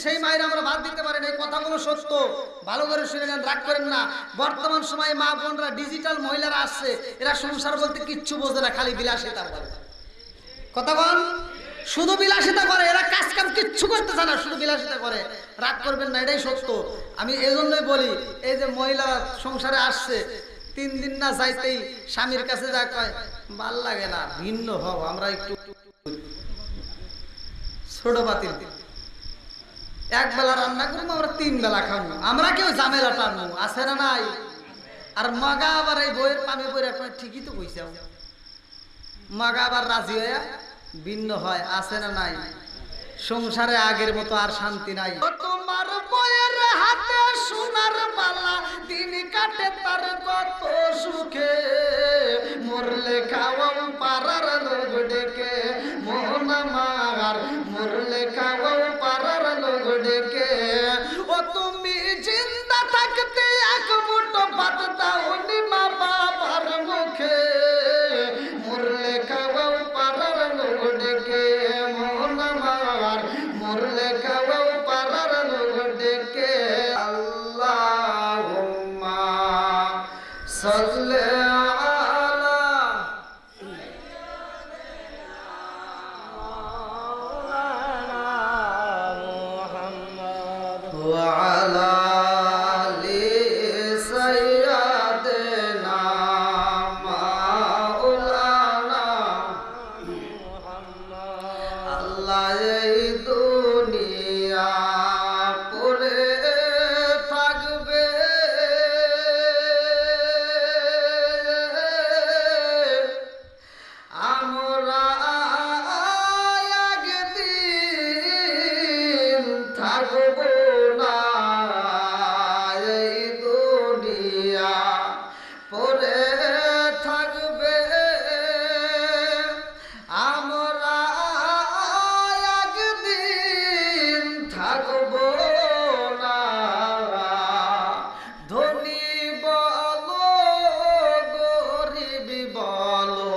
সেই মায়ের আমরা বাদ দিতে পারি না। এই কথাগুলো সত্য, ভালো করে শুনে নেন, রাগ করেন না। বর্তমান সময়ে মা বোনরা, ডিজিটাল মহিলারা আসছে, এরা সংসার বলতে কিচ্ছু বোঝে না, খালি বিলাসিতা করে। কথা বল, শুধু বিলাসিতা করে, এরা কাজ কাম কিচ্ছু করতে চায় না, শুধু বিলাসিতা করে। রাগ করবেন না, এটাই সত্য। আমি এই জন্যই বলি, এই যে মহিলা সংসারে আসছে, 3 দিন না যাইতেই স্বামীর কাছে যা কয়, ভাল লাগে না, ভিন্ন হও, আমরা একটু ছোট বাতিল, এক বেলা রান্না করবো, আমরা 3 বেলা খাবো, আমরা কেউ ঝামেলা টানবো, আছে না নাই? আর মগা আবার এই বইয়ের পামে বইয়ের আপনার ঠিকই তো কইছে, মগা আবার রাজি হয়ে ভিন্ন হয়, আছে না নাই? সংসারে আগের মতো আর শান্তি নাই। তোমার বইয়ের হাতে সোনার বালা, দিন কাটে তার কত সুখে, মরলে খাওয়াও পাড়ার লোক ডেকে, মোহন আমার মরলে খাওয়াও পাড়ার লোক ডেকে। ও তুমি জিন্দা থাকতে এক মুঠো ভাত দাও নি মা বাবার মুখে, মরলে খাওয়াও পাড়ার লোক ডেকে, মোহন আমার মরলে খাওয়াও পাড়ার লোক ডেকে। আল্লাহুম্মা সাল্লি আলা মুহাম্মদ ওয়া আলা আলি সাইয়্যিদিনা মাওলানা মুহাম্মদ। আল্লাহ এই দুনিয়া পড়ে থাকবে, আমরা একদিন থাকব না, এই দুনিয়া পড়ে থাকবে, আমরা একদিন থাকব না। ধনী বলো গরিব বলো,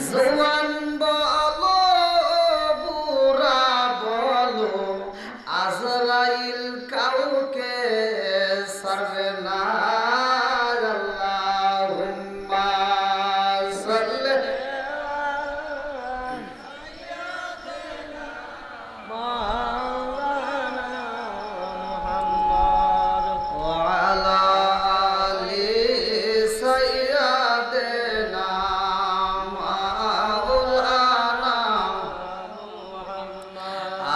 জওয়ান বলো বুড়া বলো, আজরাইল কাউকে ছাড়বে না। আল্লাহুম্মা সাল্লি মাওলানা মুহাম্মদ ওয়া আলা আলি সাইয়্যিদিনা মাওলানা মুহাম্মদ।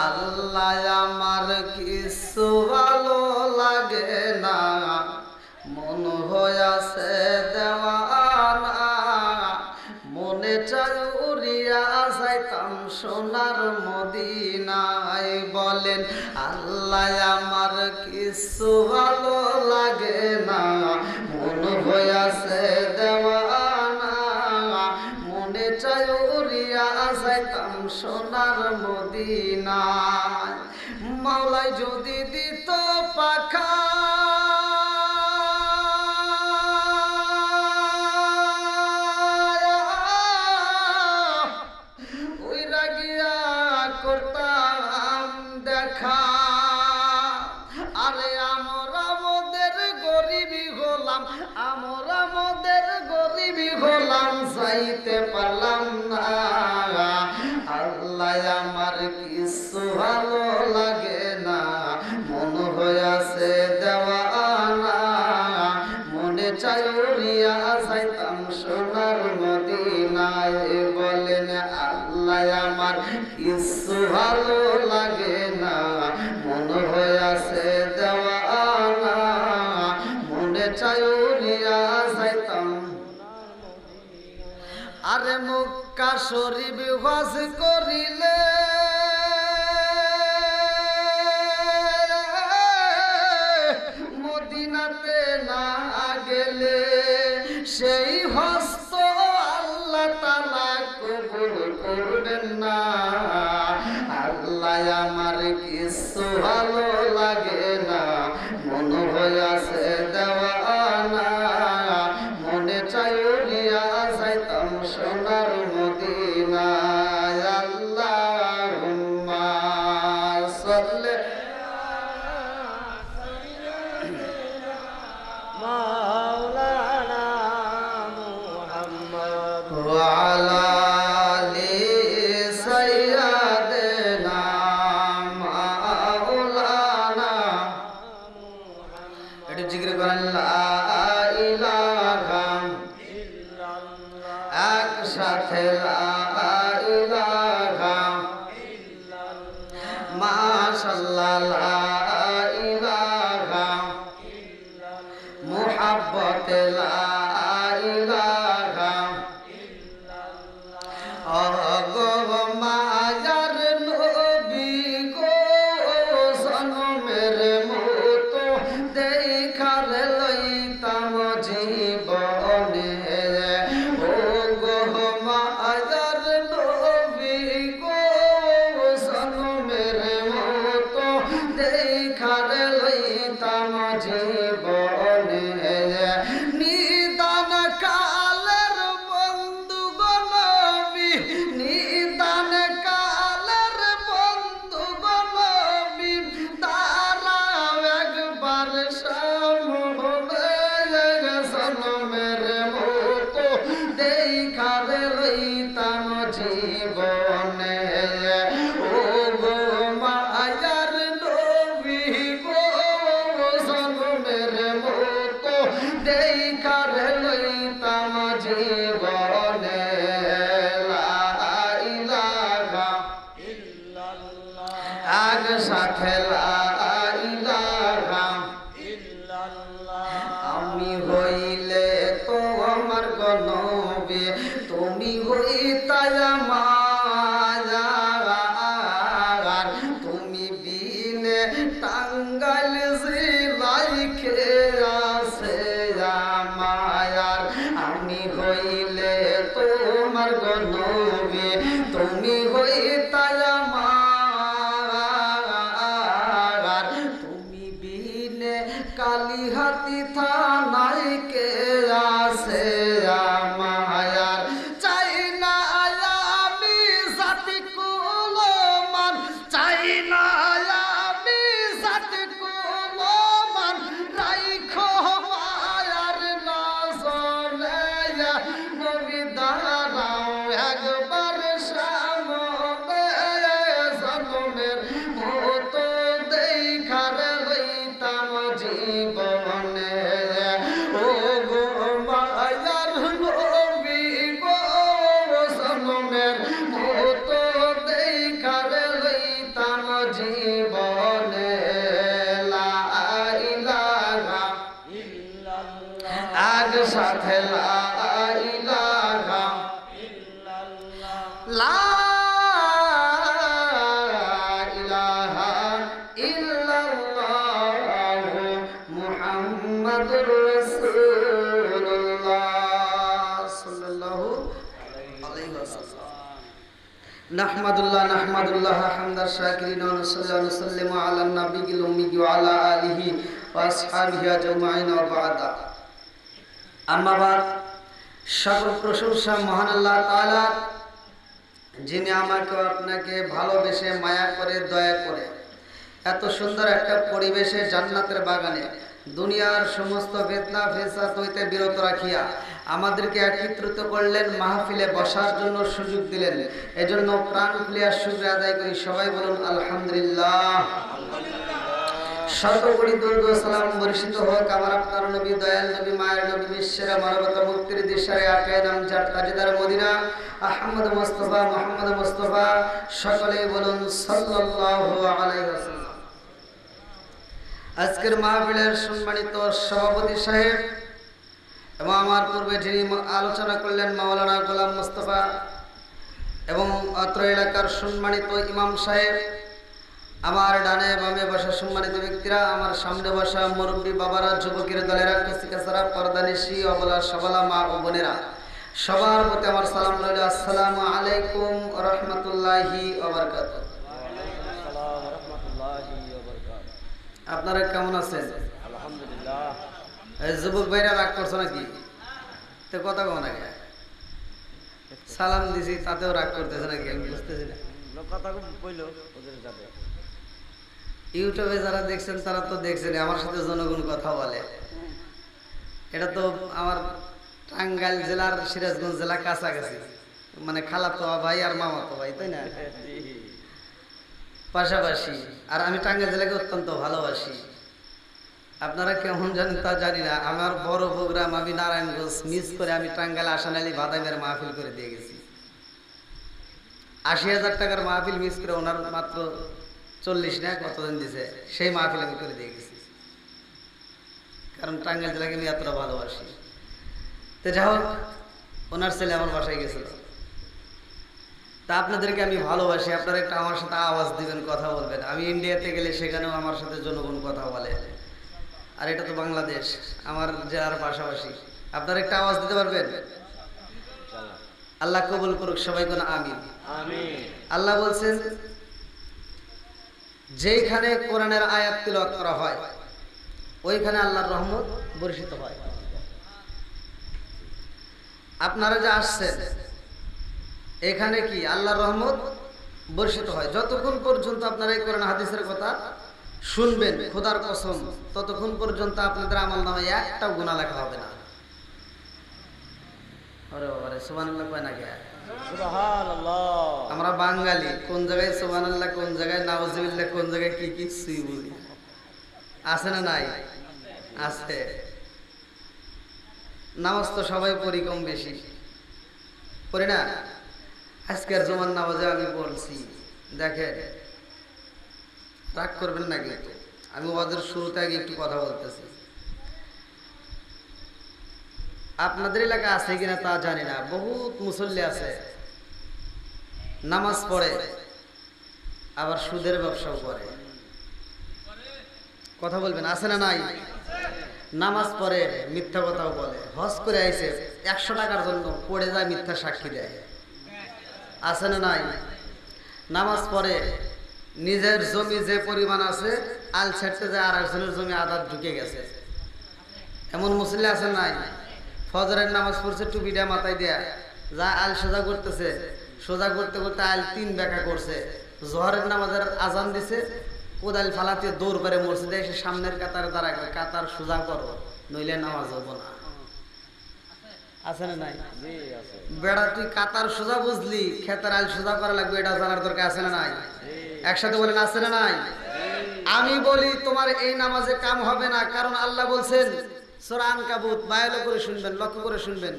আল্লাহ আমার কিছু ভালো লাগে না, মন হইয়াছে দেওয়ানা, মনে চাই উড়িয়া যাইতাম সোনার মদিনায়। বলেন আল্লাহ আমার কিছু ভালো লাগে না, মন হইয়াছে দেওয়ানা, মনে চাই উড়িয়া যাইতাম সোনার মদিনায়। মাওলাই যদি দিত পাখা, উইরা গিয়া করতাম দেখা। আরে আমরা মোদের গরিবি হলাম, আমরা মোদের গরিবি হলাম, যাইতে পারলাম না। আল্লাহ আমার কিছু ভালো লাগে না, মন হইয়াছে দেওয়ানা, মনে চাই উড়িয়া যাইতাম সোনার মদিনায়। বলেন আল্লাহ আমার কিছু ভালো লাগে না, মন হইয়াছে দেওয়ানা, মনে চাই উড়িয়া যাইতাম। আরে মক্কা শরীফ হজ করিলে, মদিনাতে না গেলে, সেই হস্ত আল্লাহ তাআলা কবুল করবেন না। আল্লাহ আমার কিছু ভালো লাগে না, মন হইয়াছে দেওয়ানা, মনে চাই উড়িয়া যাইতাম সোনার মদিনায়। আল্লাহুম্মা সাল্লি ইল্লাল্লাহ লা ইলাহা মুহাব্বত লা ইলাহা ইল্লাল্লাহ মায়ার নবী গো জনমের মতো দেখার লইতাম জীবনে ও গো মায়ার নবী গো জনমের মতো দেখার লইতাম জীবনে নিদান কালের বন্ধু গো নবী নিদান কালের বন্ধু গো নবী দাঁড়াও একবার সামনে জনমের মতো দেখার লইতাম জীবনে ও গো মায়ার নবী গো জনমের মতো দেখার লইতাম জীবনে লা ইলাহা ইল্লাল্লাহ আগ সাথে লা ইলাহা ইল্লাল্লাহ আমি হইলে তো আমার গো নবী তুমি হইতাই আমার তুমি বিনে টাঙ্গাইল জিলাই খেয়ে আছে মায়ার আমি হইলে তোমার গো নবী তুমি হইতাই আমার তুমি বিনে কালিহাতি থানায় কে আছে মায়ার চাই না আমি জাতি কুলমান চাই না আমি জাতি কুলমান রাইখো মায়ার নজরে নবী দাঁড়াও একবার সামনে জনমের মতো দেখার লইতাম জীবনে ও গো মায়ার নবী গো জনমের মতো দেখার লইতাম জীবনে লা ইলাহা ইল্লাল্লাহ আগ সাথে লা ইলাহা ইল্লাল্লাহ লা ইলাহা ইল্লাল্লাহ মুহাম্মাদুর রাসূলুল্লাহ সাল্লাল্লাহু আলাইহি ওয়াসাল্লাম নাহমাদুল্লাহ হামদাশ শাকিরিন ওয়া নুসাল্লি ওয়া নুসাল্লিমু আলা নাবিয়িল উম্মি ওয়া আলা আলিহি ওয়া আসহাবিহি আজমাইন ওয়া বা'দা আম্মা বাদ সকল প্রশংসা মহান আল্লাহ তাআলার যিনি আমাকে আপনাকে ভালোবেসে মায়া করে দয়া করে এত সুন্দর একটা পরিবেশে জান্নাতের বাগানে দুনিয়ার সমস্ত বেদনা ফেসাদ হইতে বিরত রাখিয়া আমাদেরকে একত্রিত করলেন, মাহফিলে বসার জন্য সুযোগ দিলেন। এজন্য প্রাণ খুলিয়া শুকরিয়া আদায় করি। সবাই বলুন আলহামদুলিল্লাহ। সর্বোপরি দরুদ ও সালাম বর্ষিত হোক আমার আপনার নবী, দয়াল নবী, মায়ের নবী, বিশ্বের মানবতা মুক্তির দিশারে আকায়ে নামজাদ তাজদার মদিনা আহমদ মুস্তাফা মুহাম্মদ মুস্তাফা, সকলেই বলুন সাল্লাল্লাহু আলাইহি ওয়াসাল্লাম। আজকের মাহফিলের সম্মানিত সভাপতি সাহেব এবং আমার পূর্বে যিনি আলোচনা করলেন মাওলানা গোলাম মুস্তাফা এবং অত্র এলাকার সম্মানিত ইমাম সাহেব, আমার ডানে বামে বসা সম্মানিত ব্যক্তিরা, আমার সামনে বসা মুরব্বী বাবারা, যুবকের দলেরা, কচিকাচারা, পর্দানিশী, অবলা সবলা মা ও বোনেরা, সবার প্রতি আমার সালাম রইল। আসসালামু আলাইকুম ওয়া রাহমাতুল্লাহি ওয়া বারাকাতুহু। আপনারা কেমন আছেন? আলহামদুলিল্লাহ। এই যুবক ভাইরা রাগ করছো নাকি? তো কথা কও নাকি? সালাম দিছি তাতেও রাগ করতেছে নাকি? আমি বুঝতেছি না। কথা কইলো ওদের যাবে। ইউটিউবে যারা দেখছেন তারা তো দেখছেন আমার সাথে জনগণ কথা বলে। এটা তো আমার টাঙ্গাইল জেলার সিরাজগঞ্জ জেলা কাছাকাছি, মানে খালাতো ভাই আর মামাতো ভাই, তাই না? পাশাপাশি। আর আমি টাঙ্গাইল জেলাকে অত্যন্ত ভালোবাসি। আপনারা কেমন জানেন তা জানি না, আমার বড় প্রোগ্রাম আমি নারায়ণগঞ্জ মিস করে আমি টাঙ্গাইল আসানালি বাদামের মাহফিল করে দিয়ে গেছি। ৮০,০০০ টাকার মাহফিল মিস করে ওনার মাত্র 40 না কতদিন দিছে, সেই মাহফিল আমি করে দিয়ে গেছি, কারণ টাঙ্গাইল জেলাকে আমি এতটা ভালোবাসি। তো যাই হোক, ওনার ছেলে আমার বাসায় গেছিল। তা আপনাদেরকে আমি ভালোবাসি, আপনারা একটা আমার সাথে আওয়াজ দিবেন, কথা বলবেন। আমি ইন্ডিয়াতে গেলে সেখানেও আমার সাথে জনগণ কথা বলে, আর এটা তো বাংলাদেশ, আমার জেলার পাশাপাশি। আপনারা একটা আওয়াজ দিতে পারবেন? আল্লাহ কবুল করুক, সবাই কোন আমিন। আমিন। আল্লাহ বলছেন, যেখানে কোরআনের আয়াত তিলাওয়াত করা হয় ওইখানে আল্লাহর রহমত বর্ষিত হয়। আপনারা যে আসছেন এখানে কি আল্লাহর রহমত বর্ষিত হয়। যতক্ষণ পর্যন্ত আপনারা এই কোরআন হাদিসের কথা শুনবেন, খোদার কসম, ততক্ষণ পর্যন্ত আপনাদের আমলনামায় একটাও গুনাহ লেখা হবে না। আরে বাবারে, সুবহানাল্লাহ কয় না কে? সুবহানাল্লাহ। আমরা বাঙালি, কোন জায়গায় সুবহানাল্লাহ, কোন জায়গায় নাউজুবিল্লাহ, কোন জায়গায় কি কিছুই বুঝি না। আছে না নাই? আছে। নামাজ তো সবাই পড়ি, কম বেশি পড়ি না? আজকের জমান নামাজে আমি বলছি, দেখেন, রাগ করবেন না কিন্তু আমি ওদের শুরুতে আগে একটু কথা বলতেছি। আপনাদের এলাকা আছে কিনা তা জানি না, বহুত মুসল্লি আছে, নামাজ পড়ে আবার সুদের ব্যবসাও করে। কথা বলবেন, আছে না নাই? নামাজ পড়ে, মিথ্যা কথাও বলে, হজ করে আইছে 100 টাকার জন্য পড়ে যায়, মিথ্যা সাক্ষী দেয়। আছে না নাই? নামাজ পড়ে, নিজের জমি যে পরিমাণ আছে আল ছাড়তে যায় আর একজনের জমি আদাত ঢুকে গেছে, এমন মুসল্লি আছে নাই? ফজরের নামাজ পড়ছে, টুপিটা মাথায় দেয়া, যা আল সোজা করতেছে, সোজা করতে করতে আল 3 বেঁকা করছে। জোহরের নামাজের আজান দিছে, কোদাল ফালাতে দৌড় করে মসজিদে এসে সামনের কাতারে দাঁড়ায়, কাতার সোজা করো, নইলে নামাজ হবো না। আছে না নাই? বেড়া, তুই কাতার সোজা বুঝলি, খেতার আল সোজা করা লাগবে, এটা জানার দরকার আছে না নাই? একসাথে বলেন, আছে না নাই? আমি বলি তোমার এই নামাজে কাম হবে না, কারণ আল্লাহ বলছেন সূরা আনকাবুত, ভালো করে শুনবেন, লক্ষ্য করে শুনবেন।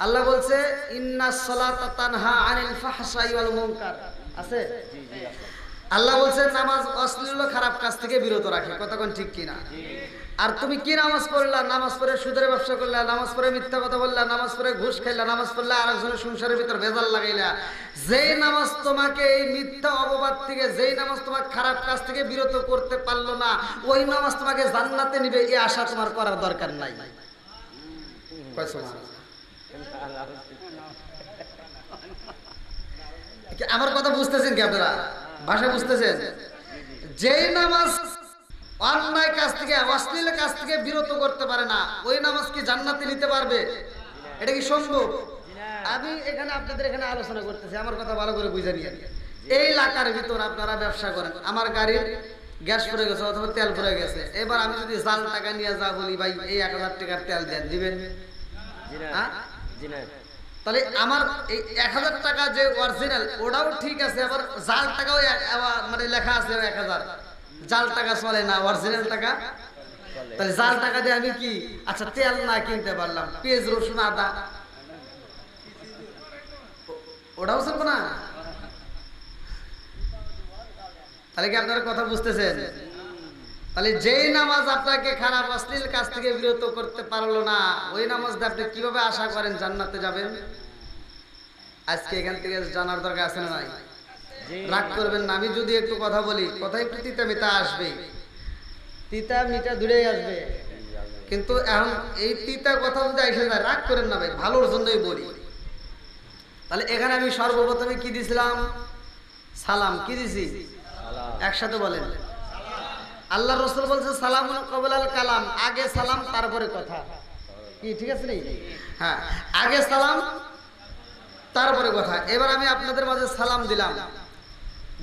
আল্লাহ বলছে, ইন্নাস সালাতা তানহা আনিল ফাহশাই ওয়াল মুনকার। আছে? আল্লাহ বলছেন নামাজ অশ্লীল খারাপ কাজ থেকে বিরত রাখে। কতক্ষণ ঠিক কিনা? আর তুমি কি নামাজ পড়লা? নামাজ পড়ে সুদের ব্যবসা করলা, নামাজ পড়ে মিথ্যা কথা বললা, নামাজ পড়ে ঘুষ খাইলা, নামাজ পড়লে আরেকজনের সংসারের ভিতর ভেজাল লাগাইলা। যেই নামাজ তোমাকে এই মিথ্যা অপবাদ থেকে, যেই নামাজ তোমাকে খারাপ কাজ থেকে বিরত করতে পারলো না, ওই নামাজ তোমাকে জান্নাতে নিবে, এই আশা তোমার করার দরকার নাই। আমার কথা বুঝতেছেন কি আপনারা? ভাষা বুঝতেছেন? যেই নামাজ অন্যায় কাজ থেকে, অশ্লীল কাজ থেকে বিরত করতে পারে না, ওই নামাজ কি জান্নাতে নিতে পারবে? এটা কি সম্ভব? আমি এখানে আপনাদের এখানে আলোচনা করতেছি, আমার কথা ভালো করে বুঝে নিয়ে। এই এলাকার ভিতর আপনারা ব্যবসা করেন, আমার গাড়ির গ্যাস পড়ে গেছে অথবা তেল পড়ে গেছে, এবার আমি যদি জাল টাকা নিয়ে যা বলি, ভাই এই 1000 টাকার তেল দেন, দিবেন? তাহলে আমার এই 1000 টাকা যে অরিজিনাল, ওটাও ঠিক আছে, আবার জাল টাকাও মানে লেখা আছে 1000, জাল টাকা চলে না, অরিজিনাল টাকা। তাহলে জাল টাকা দিয়ে আমি কি আচ্ছা তেল না কিনতে পারলাম, পেঁয়াজ রসুন আদা ওটাও চলবো না? তাহলে কি আপনারা কথা বুঝতেছেন? তাহলে যেই নামাজ আপনাকে খারাপ অশ্লীল কাজ থেকে বিরত করতে পারলো না, ওই নামাজ দিয়ে আপনি কিভাবে আশা করেন জান্নাতে যাবেন? আজকে এখান থেকে জানার দরকার আছে না নাই? রাগ করবেন না, আমি যদি একটু কথা বলি, কথা একটু তিতা মিতা আসবে, তিতা মিটা দূরেই আসবে, কিন্তু এখন এই তিতা কথা যদি এসে যায়, রাগ করেন না ভাই, ভালোর জন্যই বলি। তাহলে এখানে আমি সর্বপ্রথমে কি দিছিলাম? সালাম। কি দিছি? একসাথে বলেন। আল্লাহ রাসূল বলছে সালামুন ক্বাবলাল কালাম, আগে সালাম তারপরে কথা। কি ঠিক আছে নি? হ্যাঁ, আগে সালাম তারপরে কথা। এবার আমি আপনাদের মাঝে সালাম দিলাম,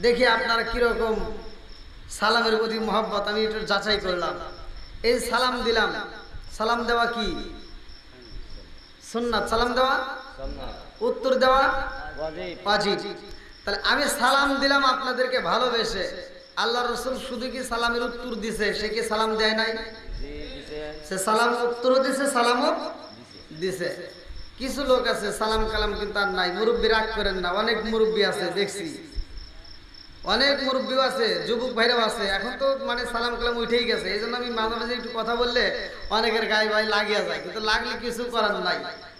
দেখি আপনারা কিরকম সালামের প্রতি মহব্বত, আমি একটু যাচাই করলাম। এই সালাম দিলাম, সালাম দেওয়া কি সুন্নাত? সালাম দেওয়া উত্তর দেওয়া ওয়াজিব। তাহলে আমি সালাম দিলাম আপনাদেরকে ভালোবেসে, আল্লাহ রাসূল শুধু কি সালামের উত্তর দিছে, সে কি সালাম দেয় নাই? সে সালাম উত্তরও দিছে, সালামও দিছে। কিছু লোক আছে সালাম কালাম কিন্তু আর নাই। মুরব্বী রাগ করেন না, অনেক মুরব্বী আছে দেখছি, অনেক মুরব্বীও আছে, যুবক ভাইরাও আছে, এখন তো মানে সালাম কালাম উঠেই গেছে। এই জন্য আমি মাঝে মাঝে একটু কথা বললে অনেকের গায়ে ভাই লাগিয়া যায়, কিন্তু লাগলে কিছু করার নাই।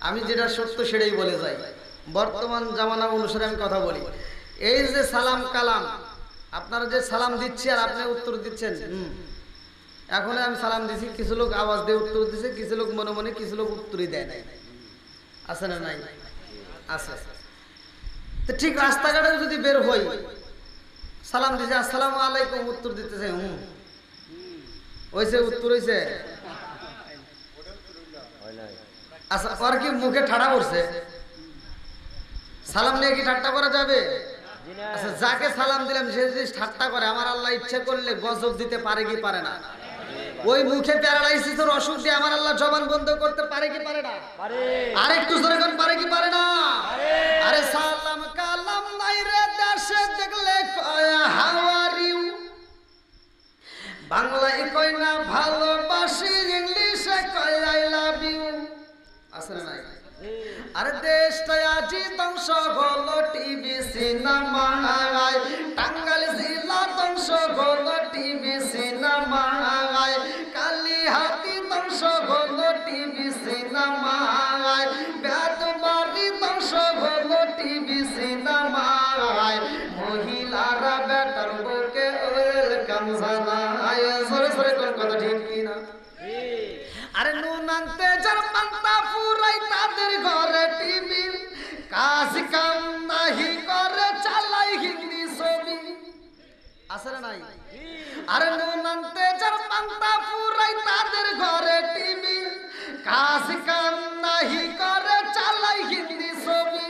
আমি যেটা সত্য সেটাই বলে যাই। বর্তমান জামানা অনুসারে আমি কথা বলি। এই যে সালাম কালাম, আপনারা যে সালাম দিচ্ছি আর আপনি উত্তর দিচ্ছেন, এখন আমি সালাম দিছি, কিছু লোক আওয়াজ দিয়ে উত্তর দিচ্ছে, কিছু লোক মনে মনে, কিছু লোক উত্তরই দেয় নাই। আছে না নাই? আছে। তো ঠিক রাস্তাঘাটে যদি বের হই, সালাম দিছে আসসালামু আলাইকুম, উত্তর দিতেছে হইছে, উত্তর হইছে। আচ্ছা, ওর কি মুখে ঠাড়া পড়ছে? সালাম নিয়ে কি ঠাট্টা করা যাবে? আচ্ছা, যাকে সালাম দিলাম সে যদি ঠাট্টা করে, আমার আল্লাহ ইচ্ছে করলে গজব দিতে পারে কি পারে না? ওই মুখে প্যারালাইসিসের অসুখ দিয়ে আমার আল্লাহ জবান বন্ধ করতে পারে কি পারে না? আর একটু জোরে কোন পারে কি পারে না? আরে সালাম কালাম নাই রে দেশে দেখলে কয় হাউ আর ইউ, বাংলায় কয় না ভালোবাসি, ইংলিশে কয় আই লাভ ইউ। আছে না নাই? আরে দেশটা আজি ধ্বংস হলো টিভি সিনেমায়, টাঙ্গাইল জেলা ধ্বংস হলো টিভি সিনেমায়, কালীহাতি ধ্বংস হলো টিভি সিনেমায়, বেতবাড়ি ধ্বংস হলো টিভি সিনেমায়, মহিলারা বেটার বউকে ওয়েলকাম জানায়। সরে সরে কোন কথা ঠিক কিনা? আরে নুন আনতে যার পান্তা ফুরাই তাদের ঘরে টিভি, কাজ কাম নাহি করে চালাই হিন্দি ছবি। আছে না নাই? আরে নুন আনতে যার পান্তা ফুরাই তাদের ঘরে টিভি, কাজ কাম নাহি করে চালাই হিন্দি ছবি।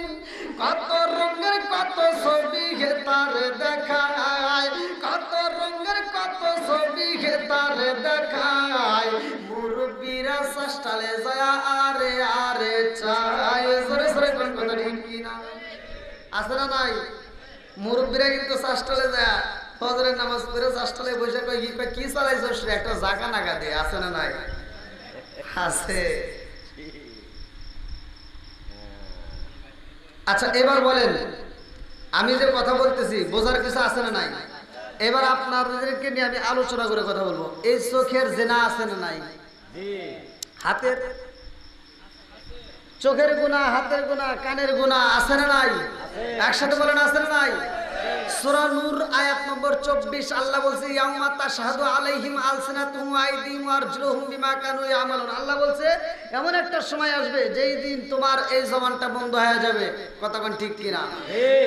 কত রঙের কত ছবি হে তার দেখায়, কত রঙের কত ছবি হে তার দেখায়, মুরব্বীরা সাস্টালে যায় আরে আরে চায়। সরে সরে কোন কথা ঠিক কিনা? আছে না নাই? মুরব্বীরা কিন্তু সাস্টালে যায়, ফজরের নামাজ পড়ে সাস্টালে বসে কয় কি চালাইছস রে, একটা জাগা নাগা দে। আছে না নাই? আছে। আচ্ছা, এবার বলেন, আমি যে কথা বলতেছি বোঝার কিছু আছে না নাই? এবার আপনাদেরকে নিয়ে আমি আলোচনা করে কথা বলবো। এই চোখের জেনা আছে না নাই? হাতের চোখের গুনাহ, হাতের গুনাহ, কানের গুনাহ আছে না নাই? একসাথে বলেন আছে না নাই? সূরা নূর আয়াত নম্বর 24 আল্লাহ বলছে ইয়াউমা তাশহাদু আলাইহিম আলসিনাতুহুম ওয়া আইদিহিম ওয়া আরজুলুহুম বিমা কানু ইয়ামালুন। আল্লাহ বলছে এমন একটা সময় আসবে যেই দিন তোমার এই জবানটা বন্ধ হয়ে যাবে। কথা কোন ঠিক কিনা?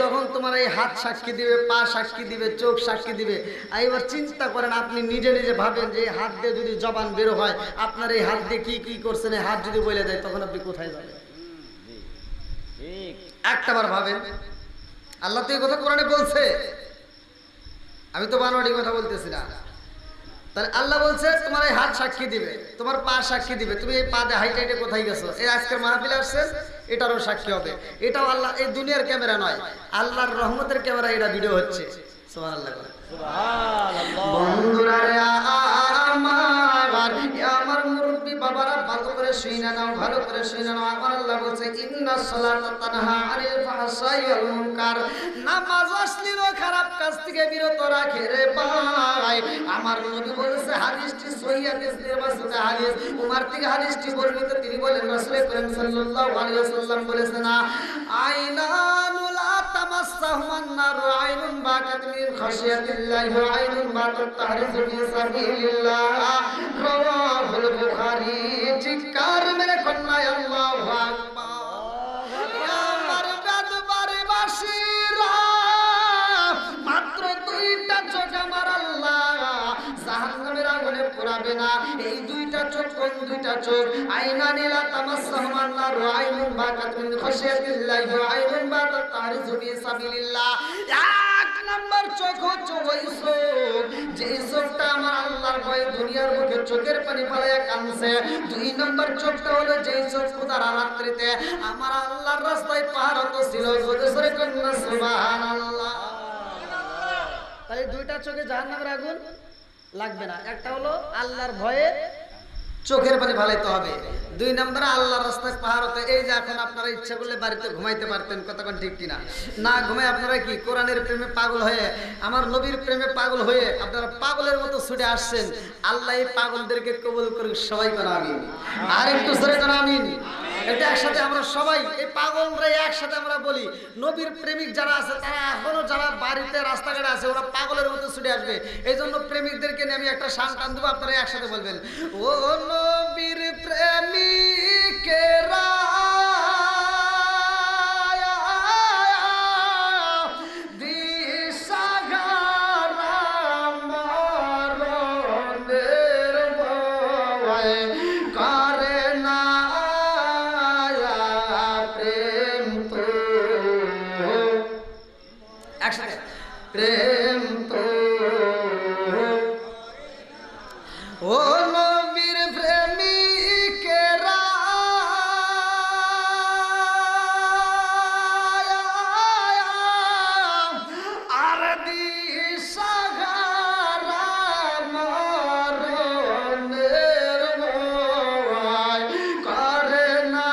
তখন তোমার এই হাত সাক্ষী দিবে, পা সাক্ষী দিবে, চোখ সাক্ষী দিবে। এবার চিন্তা করেন, আপনি নিজে নিজে ভাবেন যে এই হাত দিয়ে যদি জবান বের হয়, আপনার এই হাত দিয়ে কি কি করছেন, এই হাত যদি বলে দেয়, তখন আপনি কোথায় যাবেন? একটাবার ভাবেন। আল্লাহ তো এই কথা কোরআনে বলছে, আমি তো বানোয়ারি কথা বলতেছি না। তাহলে আল্লাহ বলছে তোমার এই হাত সাক্ষী দিবে, তোমার পা সাক্ষী দিবে, তুমি এই পা দিয়ে হাইটে হাইটে কোথায় গেছো, এই আজকের মাহফিলে আসছেন, এটারও সাক্ষী হবে। এটাও আল্লাহ, এই দুনিয়ার ক্যামেরা নয়, আল্লাহর রহমতের ক্যামেরা, এটা ভিডিও হচ্ছে। সুবহানাল্লাহ। বন্ধুরা রে আমার মুরব্বি বাবারা, ভালো করে শুনে নাও, ভালো করে শুনে নাও। আমার আল্লাহ বলছে ইন্নাস সালাতা তানহা আনিল ফাহশাই ওয়াল মুনকার, নামাজ অশ্লীল ও খারাপ কাজ থেকে বিরত রাখে রে ভাই। আমার নবী বলেছে, হাদিসটি সহিহ হাদিস, নির্বাচিত হাদিস, উমর থেকে হাদিসটি বর্ণিত। তিনি বলেন রাসূল করিম সাল্লাল্লাহু আলাইহি ওয়াসাল্লাম বলেছেন, আইনানু লা তামাসসাহুমান নার, আইনুন বাকাত মিন খাশিয়াতিল্লাহি ওয়া আইনুন বাকাত তাহরিজু ফি সাবিলিল্লাহ। রাওয়াহুল বুখারী। চিৎকার মেরে কন্যা আল্লাহু আকবার। আমার বেদবারে বাসীরা, মাত্র দুইটা চোখ আমার আল্লাহ জাহান্নামের আগুনে পোড়াবে না। এই দুইটা চোখ কোন দুইটা চোখ? আইনানি লা তামাসসাহুমান নার, আইনুন বাকাত মিন খাশিয়াতিল্লাহি ওয়া আইনুন বাকাত তাহরিজু ফি সাবিলিল্লাহ। এক নাম্বার চোখ হচ্ছে ওই চোখ, যে চোখটা আমার আল্লাহর ভয়ে দুনিয়ার মুখে চোখের পানি ফেলাইয়া কাঁদছে। দুই নাম্বার চোখটা হলো যে চোখ খোদার রাত্রিতে আমার আল্লাহর রাস্তায় পাহারাত ছিল। জোরে জোরে কন্যা সুবহানাল্লাহ। তাহলে দুইটা চোখে জাহান্নামের আগুন লাগবে না। একটা হলো আল্লাহর ভয়ে চোখের পানি ফেলাইতে হবে, দুই নম্বরে আল্লাহর রাস্তায় পাহাড় হতে, এই যে এখন আপনারা ইচ্ছা করলে বাড়িতে ঘুমাইতে পারতেন, কতক্ষণ ঠিক কিনা, না ঘুমাই আপনারা কি কোরআনের প্রেমে পাগল হয়ে, আমার নবীর প্রেমে পাগল হয়ে আপনারা পাগলের মতো ছুটে আসছেন। আল্লাহ এই পাগলদেরকে কবুল করুক, সবাই করে আমিন। আর একটু জোরে করে আমিন। এটা একসাথে আমরা সবাই এই পাগলরা একসাথে আমরা বলি, নবীর প্রেমিক যারা আছে তারা এখনো যারা বাড়িতে রাস্তাঘাটে আছে ওরা পাগলের মতো ছুটে আসবে। এই জন্য প্রেমিকদেরকে নিয়ে আমি একটা শান টান দেবো, আপনারা একসাথে বলবেন, ও নবীর প্রেমিকেরা প্রেম তো ও নবীর প্রেমিকেরা আর দিশাহারা মরণের ভয় করে না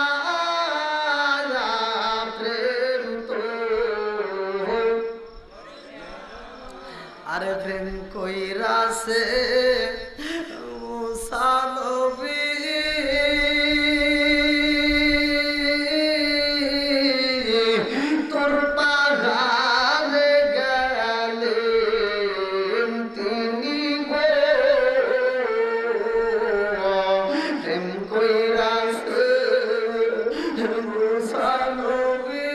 প্রেম তো। আরে প্রেম কইরাছে মুসা নবী তোর পাহাড়ে গেলেন তিনি গো, প্রেম কইরাছে মুসা নবী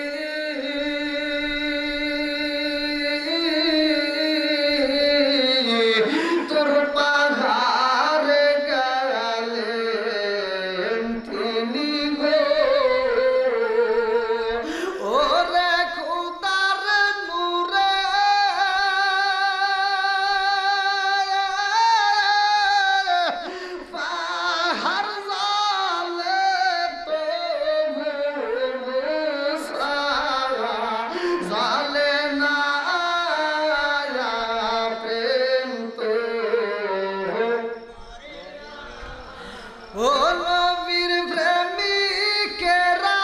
ও নবীর প্রেমিকেরা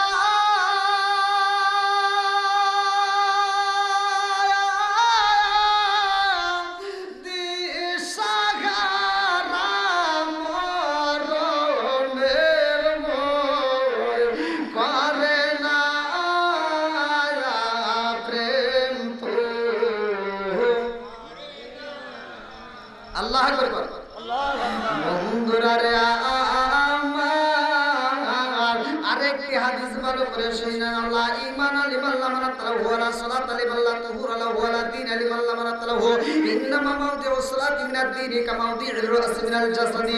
দিশাহারা মরণের ভয় করে না প্রেম তো। আল্লাহ আকবার কর। বন্ধুরা রে আরেকটি হাদিস ভালো করে শুনেন, আল্লাহ ঈমান লিমান লা মানাতাহু ওয়া লা সালাতা লিমান লা তুহুরা লাহু ওয়া লা দীনা লিমান লা মানাতাহু ইন্নামা মাওদিউ সালাতি মিনাদ দীনি কামা মাওদিউর রাস মিনাল জাসাদি।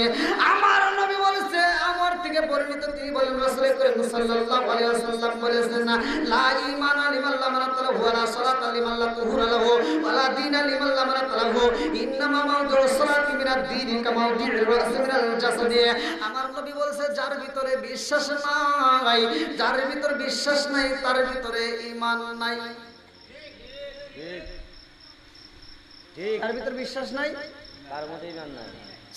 আমার নবী বলেছে, আমার থেকে বর্ণিত তিনি বলেন, রাসূল করিম সাল্লাল্লাহু আলাইহি ওয়াসাল্লাম বলেছেন, লা ঈমান লিমান লা মানাতাহু ওয়া লা সালাতা লিমান লা তুহুরা লাহু ওয়া লা দীনা লিমান লা মানাতাহু ইন্নামা মাওদিউ সালাতি মিনাদ দীনি কামা মাওদিউর রাস মিনাল জাসাদি। আমার নবী বলেছে, যার ভিতরে বিশ্বাস নাই, যার ভিতর বিশ্বাস নাই তার ভিতরে ঈমান নাই। ঠিক, তার ভিতর বিশ্বাস নাই তার মধ্যে ঈমান নাই।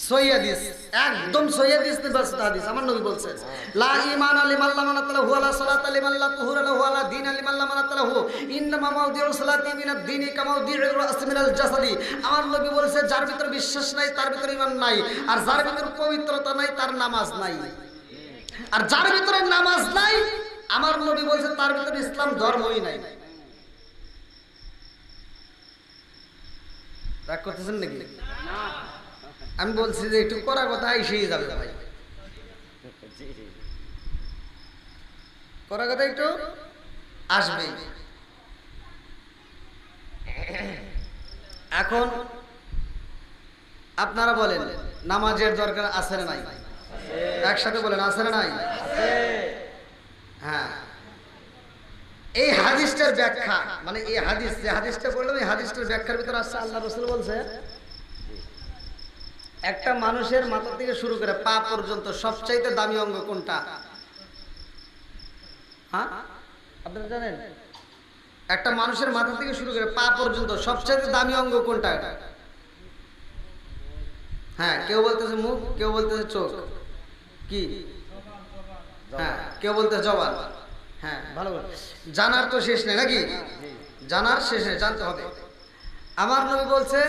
সহিহ হাদিস, একদম সহিহ হাদিস নির্বাচিত হাদিস। আমার নবী বলছেন, লা ঈমান লিমান লা মানাতাহু ওয়া লা সালাতা লিমান লা তুহুরা লাহু ওয়া লা দীনা লিমান লা মানাতাহু ইন্নামা মাওদিউ সালাতি মিনাদ দীনি কামা মাওদিউর রাস মিনাল জাসাদি। আমার নবী বলেছে, যার ভিতর বিশ্বাস নাই তার ভিতর ঈমান নাই, আর যার ভিতর পবিত্রতা নাই তার নামাজ নাই, আর যার ভিতরে নামাজ নাই আমার নবী বলছে তার ভিতরে ইসলাম ধর্মই নাই। রাগ করতেছেন নাকি? আমি বলছি যে একটু করা কথা এসেই যাবে ভাই, করা কথা একটু আসবেই। এখন আপনারা বলেন, নামাজের দরকার আছে না নাই? একসাথে বলেন, আছে না নাই? হ্যাঁ, এই হাদিসটার ব্যাখ্যা, মানে এই হাদিস যে হাদিসটা বললাম, এই হাদিসটার ব্যাখ্যার ভিতরে আসছে, আল্লাহ রাসূল বলছে, একটা মানুষের মাথা থেকে শুরু করে পা পর্যন্ত সবচাইতে দামি অঙ্গ কোনটা? হ্যাঁ, আপনারা জানেন? একটা মানুষের মাথা থেকে শুরু করে পা পর্যন্ত সবচাইতে দামি অঙ্গ কোনটা? হ্যাঁ, কেউ বলতেছে মুখ, কেউ বলতেছে চোখ। কি? হ্যাঁ, কেউ বলতে জবান। হ্যাঁ, ভালো বলে। জানার তো শেষ নেই নাকি? জানার শেষ নেই, জানতে হবে। আমার নবী বলছে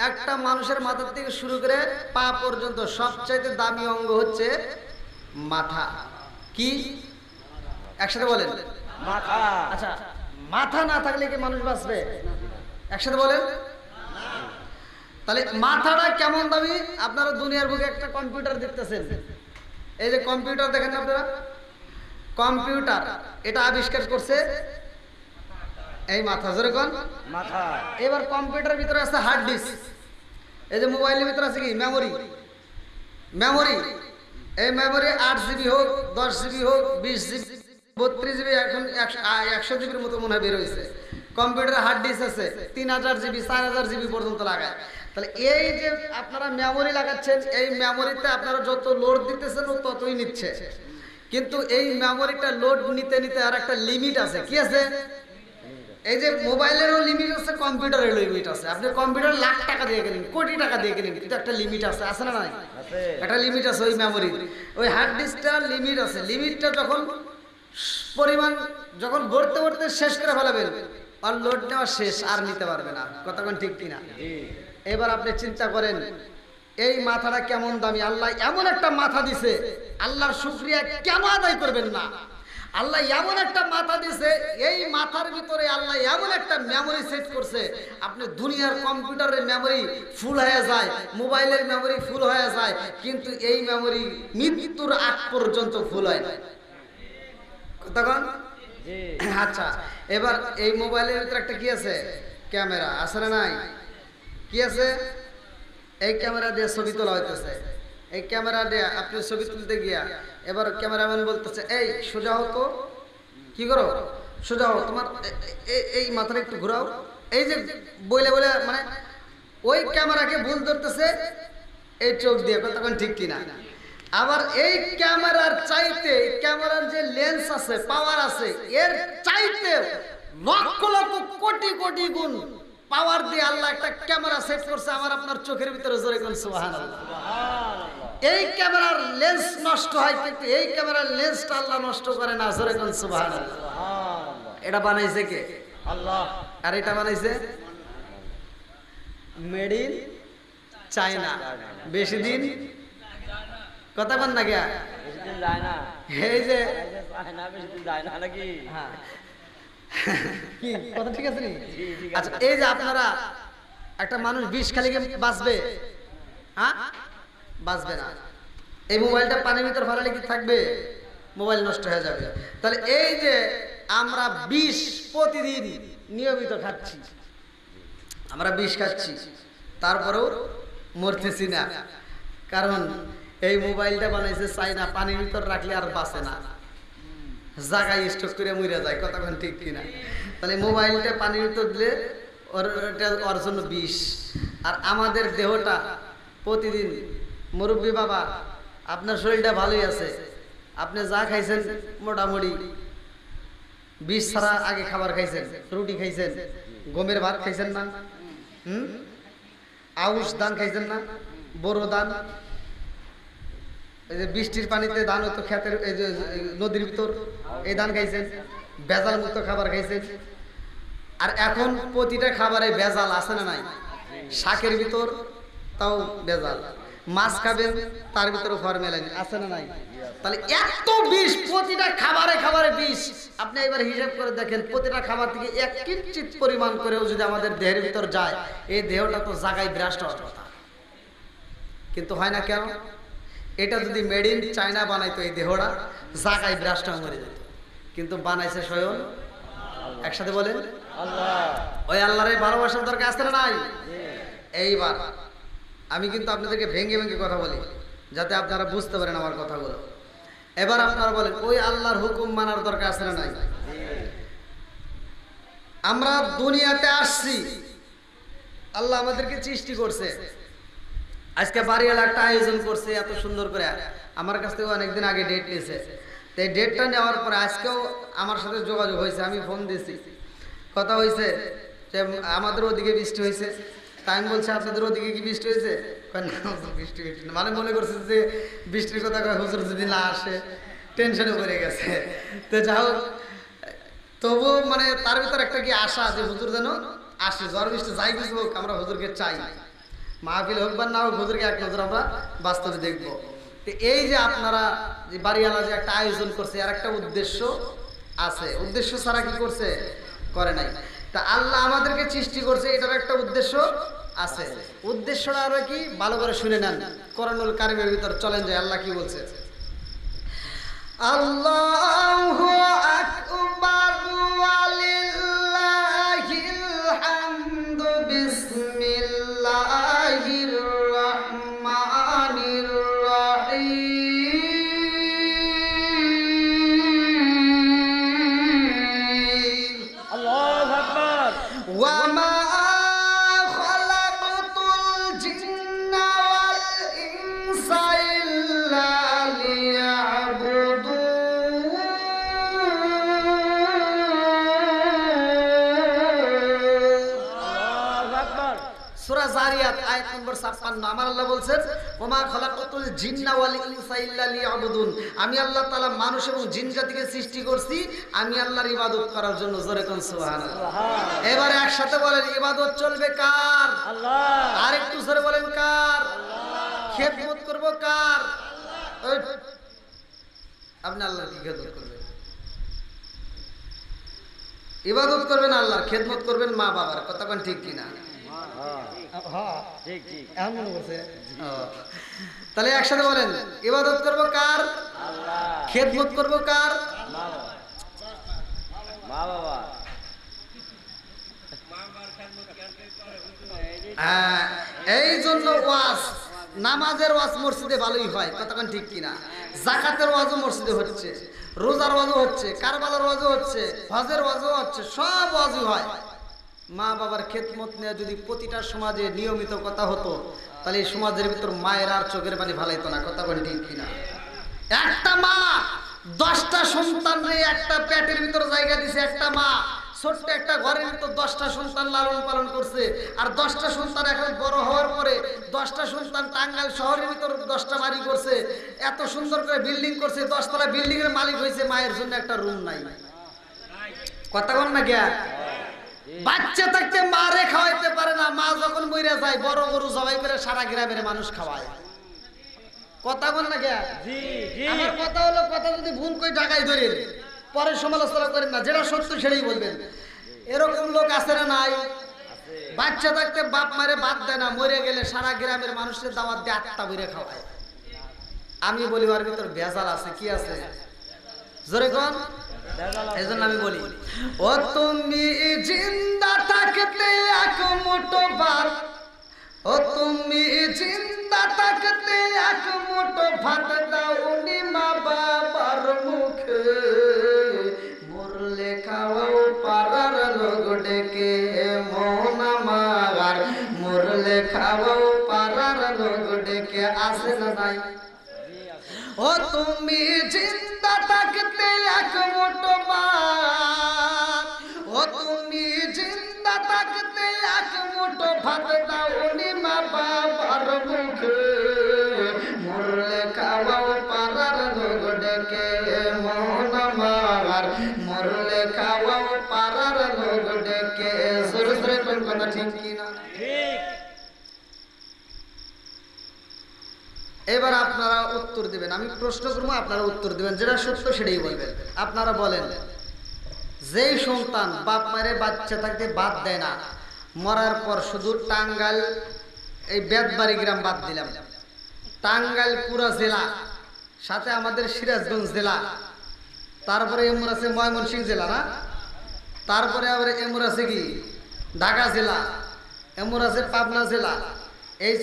একটা মানুষের মাথা থেকে শুরু করে পা পর্যন্ত সবচাইতে দামি অঙ্গ হচ্ছে মাথা। কি? একসাথে বলেন। মাথা। আচ্ছা, মাথা না থাকলে কি মানুষ বাঁচবে? একসাথে বলেন। তাহলে মাথাটা কেমন দামি? আপনারা দুনিয়ার বুকে একটা কম্পিউটার দেখতেছেন, এই যে কম্পিউটার দেখেন না আপনারা, কম্পিউটার এটা আবিষ্কার করছে এই মাথা, যেরকম মাথা। এবার কম্পিউটারের ভিতরে আছে হার্ড ডিস্ক, এই যে মোবাইলের ভিতরে আছে কি মেমোরি। মেমোরি, এই মেমোরি 8 জিবি হোক, 10 জিবি হোক, 20 জিবি, 32 জিবি, এখন 100 জিবির মতো মনে হয় বের হয়েছে। কম্পিউটারে হার্ড ডিস্ক আছে 3000 জিবি, 4000 জিবি পর্যন্ত লাগায়। তাহলে এই যে আপনারা মেমোরি লাগাচ্ছেন, এই মেমোরিতে আপনারা যত লোড দিতেছেন ও ততই নিচ্ছে, কিন্তু এই মেমোরিটা লোড নিতে নিতে আর একটা লিমিট আছে। কি আছে? এই যে মোবাইলেরও লিমিট আছে, কম্পিউটারেরও লিমিট আছে। আপনি কম্পিউটার লাখ টাকা দিয়ে কিনেন, কোটি টাকা দিয়ে কিনেন, কিন্তু একটা লিমিট আছে, আছে না নাই? একটা লিমিট আছে ওই মেমোরির। ওই হার্ড ডিস্কটার লিমিট আছে। লিমিটটা যখন পরিমাণ যখন ভরতে ভরতে শেষ করে ফেলাবেন, আর লোড নেওয়া শেষ, আর নিতে পারবে না। কতক্ষণ ঠিক কিনা? এবার আপনি চিন্তা করেন এই মাথাটা কেমন দামি। আল্লাহ এমন একটা মাথা দিছে, আল্লাহর শুকরিয়া কেন আদায় করবেন না? আল্লাহ এমন একটা মাথা দিছে, এই মাথার ভিতরে আল্লাহ এমন একটা মেমোরি সেট করছে, আপনি দুনিয়ার কম্পিউটারের মেমোরি ফুল হয়ে যায়, মোবাইলের মেমোরি ফুল হয়ে যায়, কিন্তু এই মেমোরি মৃত্যুর আগ পর্যন্ত ফুল হয় না। তখন আচ্ছা, এবার এই মোবাইলের ভিতরে একটা কি আছে? ক্যামেরা আছে না নাই? কি আছে? এই ক্যামেরা দিয়ে ছবি তোলা হইতেছে। এই ক্যামেরা দিয়ে আপনি ছবি তুলতে গিয়া এবার ক্যামেরাম্যান বলতেছে, এই সোজা হতো, কি করো, সোজা হও, তোমার এই মাথাটা একটু ঘোরাও, এই যে বলে বলে, মানে ওই ক্যামেরাকে ভুল ধরতেছে এই চোখ দিয়ে। কতক্ষণ ঠিক কিনা? আবার এই ক্যামেরার চাইতে, ক্যামেরার যে লেন্স আছে, পাওয়ার আছে, এর চাইতে লক্ষ লক্ষ কোটি কোটি গুণ পাওয়ার দিয়ে আল্লাহ একটা ক্যামেরা সেট করছে আমার আপনার চোখের ভিতরে। জোরে কোন সুবহানাল্লাহ। এই ক্যামেরার লেন্স নষ্ট হয়, কিন্তু এই ক্যামেরার লেন্সটা আল্লাহ নষ্ট করে না। জোরে কোন সুবহানাল্লাহ। এটা বানাইছে কে? আল্লাহ। আর এটা বানাইছে মেড ইন চায়না। বেশি দিন কথা বল না গিয়া, বেশি দিন যায় না। এই যে বেশি দিন যায় না নাকি? হ্যাঁ, কি কথা ঠিক আছে নি? ঠিক আছে। আচ্ছা, এই যে আপনারা একটা মানুষ বিষ খালি বাঁচবে? হ্যাঁ, বাঁচবে না। এই মোবাইলটা পানির ভিতর ফেলালে কি থাকবে? মোবাইল নষ্ট হয়ে যাবে। তাহলে এই যে আমরা বিষ প্রতিদিন নিয়মিত খাচ্ছি, আমরা বিষ খাচ্ছি, তারপরেও মরতেছি না, কারণ এই মোবাইলটা বানাইছে চাইনা। পানির ভিতর রাখলে আর বাঁচে না, জায়গায় স্টক করে মরে যায়। কতক্ষণ ঠিক কিনা? তাহলে মোবাইলটা পানির ভিতর দিলে ওর জন্য বিষ। আর আমাদের দেহটা প্রতিদিন, মুরব্বী বাবা আপনার শরীরটা ভালোই আছে, আপনি যা খাইছেন মোটামুটি বিষ ছাড়া আগে খাবার খাইছেন, রুটি খাইছেন, গমের ভাত খাইছেন না, আউশ ধান খাইছেন না, বড় ধান, এই যে বৃষ্টির পানিতে ধান হতো ক্ষেতের, এই যে নদীর ভিতর, এই ধান খাইছেন, ভেজাল মুক্ত খাবার খাইছেন। আর এখন প্রতিটা খাবারে ভেজাল, আছে না নাই? শাকের ভিতর তাও ভেজাল, মাছ খাবেন তার ভিতরে ফরমেলিন, আছে না নাই? তাহলে এত বিষ, প্রতিটা খাবারে খাবারে বিষ। আপনি এবার হিসাব করে দেখেন, প্রতিটা খাবার থেকে 1 কিঞ্চিত পরিমাণ করেও যদি আমাদের দেহের ভিতর যায়, এই দেহটা তো জায়গায় বিরাষ্ট হওয়ার কথা, কিন্তু হয় না কেন? এটা যদি মেড ইন চায়না বানাইতো, এই দেহটা জায়গায় বিরাষ্ট মরে যেত, কিন্তু বানাইছে স্বয়ং। একসাথে বলেন আল্লাহ। ওই আল্লাহর ভালোবাসার দরকার আছে না নাই? এইবার আমি কিন্তু আপনাদেরকে ভেঙে ভেঙে কথা বলি, যাতে আপনারা বুঝতে পারেন আমার কথাগুলো। এবার আপনারা বলেন ওই আল্লাহর হুকুম মানার দরকার আছে না নাই? আমরা দুনিয়াতে আসছি, আল্লাহ আমাদেরকে সৃষ্টি করছে, আজকে বাড়িওয়ালা একটা আয়োজন করছে এত সুন্দর করে। আমার কাছ থেকে অনেকদিন আগে ডেট নিয়েছে, তো এই ডেটটা নেওয়ার পরে আজকেও আমার সাথে যোগাযোগ হয়েছে, আমি ফোন দিয়েছি, কথা হয়েছে যে আমাদের ওদিকে বৃষ্টি হয়েছে। তাই আমি বলছি আপনাদের ওদিকে কি বৃষ্টি হয়েছে? বৃষ্টি হয়েছে, মানে মনে করছে যে বৃষ্টির কথা হুজুর যদি না আসে টেনশনে পড়ে গেছে। তো যাও, তবু মানে তার ভিতর একটা কি আশা যে হুজুর যেন আসে, ঝড় বৃষ্টি যাই কিছু হোক আমরা হুজুরকে চাই, মাহফিল হোক বা না হোক হুজুরকে এক নজর আমরা বাস্তবে দেখবো। তো এই যে আপনারা যে বাড়িওয়ালা যে একটা আয়োজন করছে, আর একটা উদ্দেশ্য আছে, উদ্দেশ্য ছাড়া কি করছে, করে নাই। তা আল্লাহ আমাদেরকে সৃষ্টি করছে, এটার একটা উদ্দেশ্য আছে। উদ্দেশ্যটা আরো কি, ভালো করে শুনে নেন। কোরআনুল কারীমের ভিতর চলেন যে আল্লাহ কি বলছে। আল্লাহু আকবার ওয়ালিল্লাহিল হামদু বিসমিল্লাহির রহমানির রহিম। আল্লাহু আকবার। ওয়া মা খালাকতুল জিন্না ওয়াল ইনসা ইল্লা লিয়াবুদুন। আল্লাহু আকবার। সূরা জারিয়াত আয়াত নম্বর 56। আমার আল্লাহ বলছেন, ওয়া মা খালাকতুল জিন্না ওয়াল ইনসা ইল্লা লিয়াবুদুন। আমি আল্লাহ তাআলা মানুষ এবং জিন জাতিকে সৃষ্টি করছি আমি আল্লাহর ইবাদত করার জন্য। জোরে কোন সুবহানাল্লাহ। এবারে একসাথে বলেন, ইবাদত চলবে কার? আল্লাহ। আর একটু জোরে বলেন, কার? খেদমত করব কার? ওই, আপনি আল্লাহর কি খেদমত করবেন? ইবাদত করবেন আল্লাহর, খেদমত করবেন মা বাবার। কথা কোন ঠিক কিনা? হ্যাঁ, ঠিক ঠিক। এখন মনে করছে। তাহলে একসাথে বলেন, ইবাদত করব কার? আল্লাহ। খেদমত করব কার? মা বাবা। মা বাবা। হ্যাঁ, এই জন্য ওয়াজ, নামাজের ওয়াজ মসজিদে ভালোই হয়। কতক্ষণ ঠিক কিনা? যাকাতের ওয়াজও মসজিদে হচ্ছে, রোজার ওয়াজও হচ্ছে, কারবালার ওয়াজও হচ্ছে, হজের ওয়াজও হচ্ছে, সব ওয়াজই হয়। মা বাবার খেদমত নিয়ে যদি প্রতিটা সমাজে নিয়মিত কথা হতো, তাহলে এই সমাজের ভিতর মায়ের আর চোখের পানি ভালাইতো না। কতক্ষণ ঠিক কিনা? একটা মা 10টা সন্তানরে একটা পেটের ভিতর জায়গা দিছে। একটা মা ছোট্ট একটা ঘরের ভিতর 10টা সন্তান লালন পালন করছে। আর 10টা সন্তান এখন বড় হওয়ার পরে 10টা সন্তান টাঙ্গাইল শহরের ভিতর 10টা বাড়ি করছে, এত সুন্দর করে বিল্ডিং করছে, 10 তলা বিল্ডিং এর মালিক হয়েছে, মায়ের জন্য একটা রুম নাই। কথা বল না জ্ঞান। বাচ্চা থাকতে মারে খাওয়াইতে পারে না, মা যখন মরে যায় বড় গরু জবাই করে সারা গ্রামের মানুষ খাওয়ায়। কথা বল না জ্ঞান। জি জি। আমার কথা হলো, কথা যদি ভুল করে ঢাকায় ধরে পরে সমালোচনা করেন না, যেটা সত্য সেটাই বলবেন। এরকম লোক আছে না নাই? বাচ্চা থাকতে বাপ মারে বাদ দেয় না, মরে গেলে সারা গ্রামের মানুষের দাওয়াত দিয়ে আটটা বইরে খাওয়ায়। আমি বলি ওর ভিতর ভেজাল আছে। কি আছে? জোরে কোন। এই জন্য আমি বলি, ও তুমি জিন্দা থাকতে এক মুঠো ভাত, ও তুমি জিন্দা থাকতে এক মুঠো ভাত দাওনি মা বাবার মুখে, মরলে খাওয়াও পাড়ার লোক ডেকে মন আমার, মরলে খাওয়াও পাড়ার লোক ডেকে। আসে না নাই? ও তুমি জিন্দা থাকতে এক মুঠো ভাত, ও তুমি জিন্দা থাকতে এক মুঠো ভাত দাওনি মা বাবার মুখে, মরলে খাওয়াও পাড়ার লোক ডেকে মন আমার, মরলে খাওয়াও পাড়ার লোক ডেকে। জোরে জোরে কোন কথা ঠিক কিনা? ঠিক। এবার আপনারা উত্তর দিবেন, আমি প্রশ্ন করবো, আপনারা উত্তর দিবেন, যেটা সত্য সেটাই বলবেন। আপনারা বলেন, যেই সন্তান বাপ মায়ের বাচ্চা থাকতে বাদ দেয় না, মরার পর শুধু টাঙ্গাইল এই বেতবাড়ি গ্রাম বাদ দিলাম, টাঙ্গাইল পুরো জেলা, সাথে আমাদের সিরাজগঞ্জ জেলা, তারপরে এমন আছে ময়মনসিংহ জেলা না, তারপরে আবার এমন আছে কি ঢাকা জেলা, এমন আছে পাবনা জেলা, এই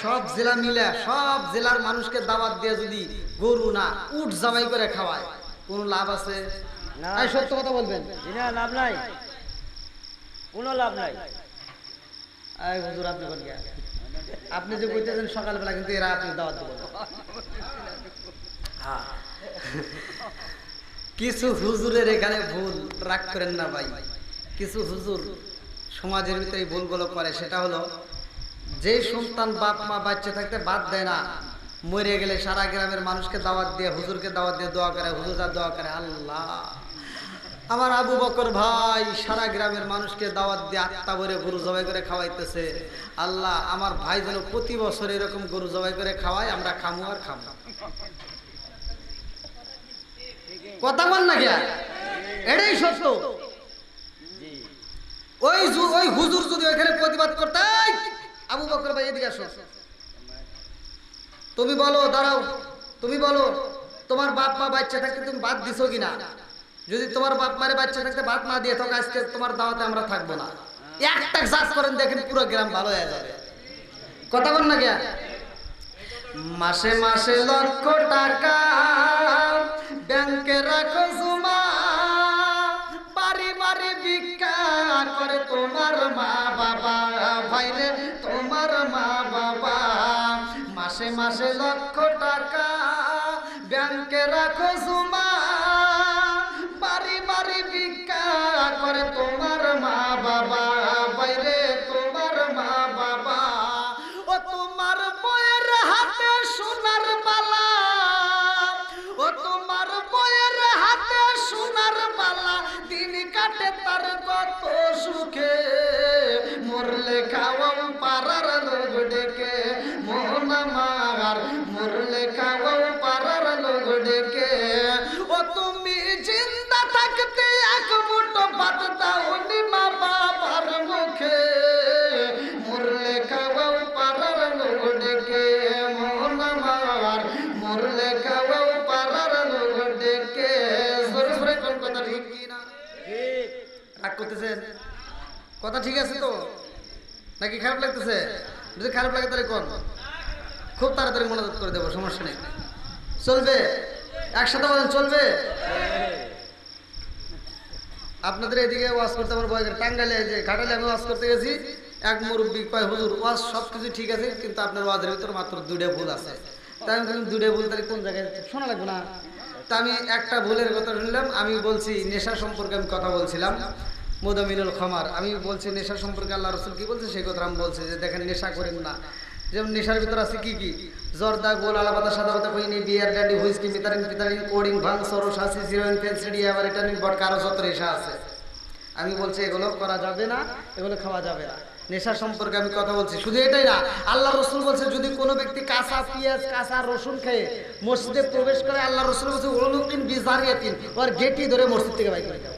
সব জেলা মিলে সব জেলার মানুষকে দাওয়াত দিয়ে যদি গরু না উট জবাই করে খাওয়ায়, কোন লাভ আছে? না। এই সত্য কথা বলবেন। না, লাভ নাই, কোনো লাভ নাই। এই হুজুর আপনি কোন গিয়া? আপনি যে কইতেছেন সকালবেলা, কিন্তু এরা আপনি দাওয়াত দেবেন। হ্যাঁ, কিছু হুজুরের এখানে ভুল, রাগ করেন না ভাই। কিছু হুজুর সমাজের ভিতরে এই ভুলগুলো করে, সেটা হলো যে সন্তান বাপ মা বাচ্চা থাকতে বাদ দেয় না, মরে গেলে সারা গ্রামের মানুষকে দাওয়াত দিয়ে হুজুরকে দাওয়াত দিয়ে দোয়া করে, হুজুর যা দোয়া করে, আল্লাহ আমার আবু বকর ভাই সারা গ্রামের মানুষকে দাওয়াত দিয়ে আত্মা ভরে গরু জবাই করে খাওয়াইতেছে, আল্লাহ আমার ভাই যেন প্রতি বছর এরকম গরু জবাই করে খাওয়ায়, আমরা খামু আর খামু। কথা বল না গিয়া, এটাই সত্য। ওই হুজুর যদি ওইখানে প্রতিবাদ করতে, আবু বকর ভাই এদিকে আসো, তুমি বলো, দাঁড়াও, তুমি বলো তোমার বাপ মা বাচ্চা থাকতে তুমি বাদ দিছো কিনা? যদি তোমার বাপ মারে বাচ্চা থাকতে বাদ না দিয়ে থাকো, আজকে তোমার দাওয়াতে আমরা থাকবো না। একটা জাজ করেন, দেখেন পুরো গ্রাম ভালো হয়ে যাবে। কথা বল না গিয়া। মাসে মাসে লক্ষ টাকা ব্যাংকে রাখো জমা, বাড়ি বাড়ি ভিক্ষা করে তোমার মা বাবা, ভাইরে তোমার মা বাবা। মাসে মাসে লক্ষ টাকা ব্যাংকে রাখো জমা, বাড়ি বাড়ি ভিক্ষা করে তোমার মা বাবা, ভাইরে তোমার মা বাবা। ও তোমার বইয়ের হাতে সোনার বালা, ও তোমার বইয়ের হাতে সোনার বালা, দিন কাটে তার কত সুখে, মরলে খাওয়াও পাড়ার লোক ডেকে, মোহন আমার মরলে খাওয়াও পাড়ার লোক ডেকে। ও তুমি জিন্দা থাকতে এক মুঠো ভাত দাও নি মা বাবার মুখে, মরলে খাওয়াও পাড়ার লোক ডেকে, মোহন আমার মরলে খাওয়াও পাড়ার লোক ডেকে। জোরে জোরে কোন কথা ঠিক কি না? রাগ করতেছেন? কথা ঠিক আছে তো নাকি খারাপ লাগতেছে? যদি খারাপ লাগে তাহলে কোন, খুব তাড়াতাড়ি মনোযোগ করে দেবো, সমস্যা নেই। চলবে? একসাথে বলেন চলবে? আপনাদের এদিকে ওয়াজ করতে আমার ভয় করে। টাঙ্গাইলে যে ঘাটালে আমি ওয়াজ করতে গেছি, এক মুরব্বী কয় হুজুর ওয়াজ সব কিছু ঠিক আছে, কিন্তু আপনার ওয়াজের ভিতরে মাত্র 2টা ভুল আছে। তাই আমি বললাম 2টা ভুল তাহলে কোন জায়গায় শোনা লাগবে না? তা আমি একটা ভুলের কথা শুনলাম। আমি বলছি নেশা সম্পর্কে আমি কথা বলছিলাম, মুদামিনুল খামার। আমি বলছি নেশা সম্পর্কে আল্লাহ রসুল কি বলছে সেই কথা আমি বলছি, যে দেখেন নেশা করেন না। যেমন নেশার ভিতর আছে কি কি? জর্দা, গোল, আলাপাতা, সাদা পাতা, খৈনি, বিয়ার, ডান্ডি, হুইস্কি, মিতারিন, পিতারিন, কোডিং, ভাং, সরস, হাসি, হিরোইন, ফেন্সিডি, আবার এটা বট, কারো যত নেশা আছে। আমি বলছি এগুলো করা যাবে না, এগুলো খাওয়া যাবে না। নেশা সম্পর্কে আমি কথা বলছি। শুধু এটাই না, আল্লাহ রসুল বলছে যদি কোনো ব্যক্তি কাঁচা পেঁয়াজ, কাঁচা রসুন খেয়ে মসজিদে প্রবেশ করে, আল্লাহ রসুল বলছে ওলুকিন বিজারিয়াতিন, ওর গেটি ধরে মসজিদ থেকে বাইর করে দাও।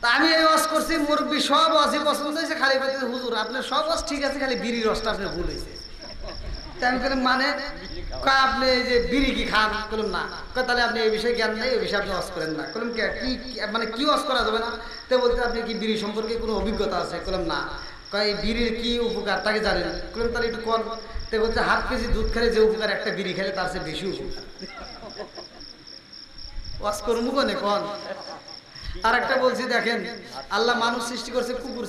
তা আমি এই ওয়াজ করছি, মুরব্বী সব ওয়াজই পছন্দ হয়েছে, খালি বলতেছে হুজুর আপনার সব ওয়াজ ঠিক আছে, খালি বিড়ির রসটা আপনার ভুল হয়েছে। তাই আমি বললাম মানে আপনি এই যে বিড়ি কি খান? বললাম না। তাহলে আপনি এই বিষয়ে জ্ঞান নেই, এই বিষয়ে আপনি ওয়াজ করেন না। বললাম কি মানে কি ওয়াজ করা যাবে না? তো বলতে আপনি কি বিড়ি সম্পর্কে কোনো অভিজ্ঞতা আছে? বললাম না। কয় বিড়ির কি উপকার তাকে জানেন? বললাম তাহলে একটু কম। তো বলছে হাফ কেজি দুধ খেলে যে উপকার, একটা বিড়ি খেলে তার চেয়ে বেশি উপকার। ওয়াজ করবো কোনে কন? আর একটা বলছি দেখেন, আল্লাহ মানুষ সৃষ্টি করছে কুকুর,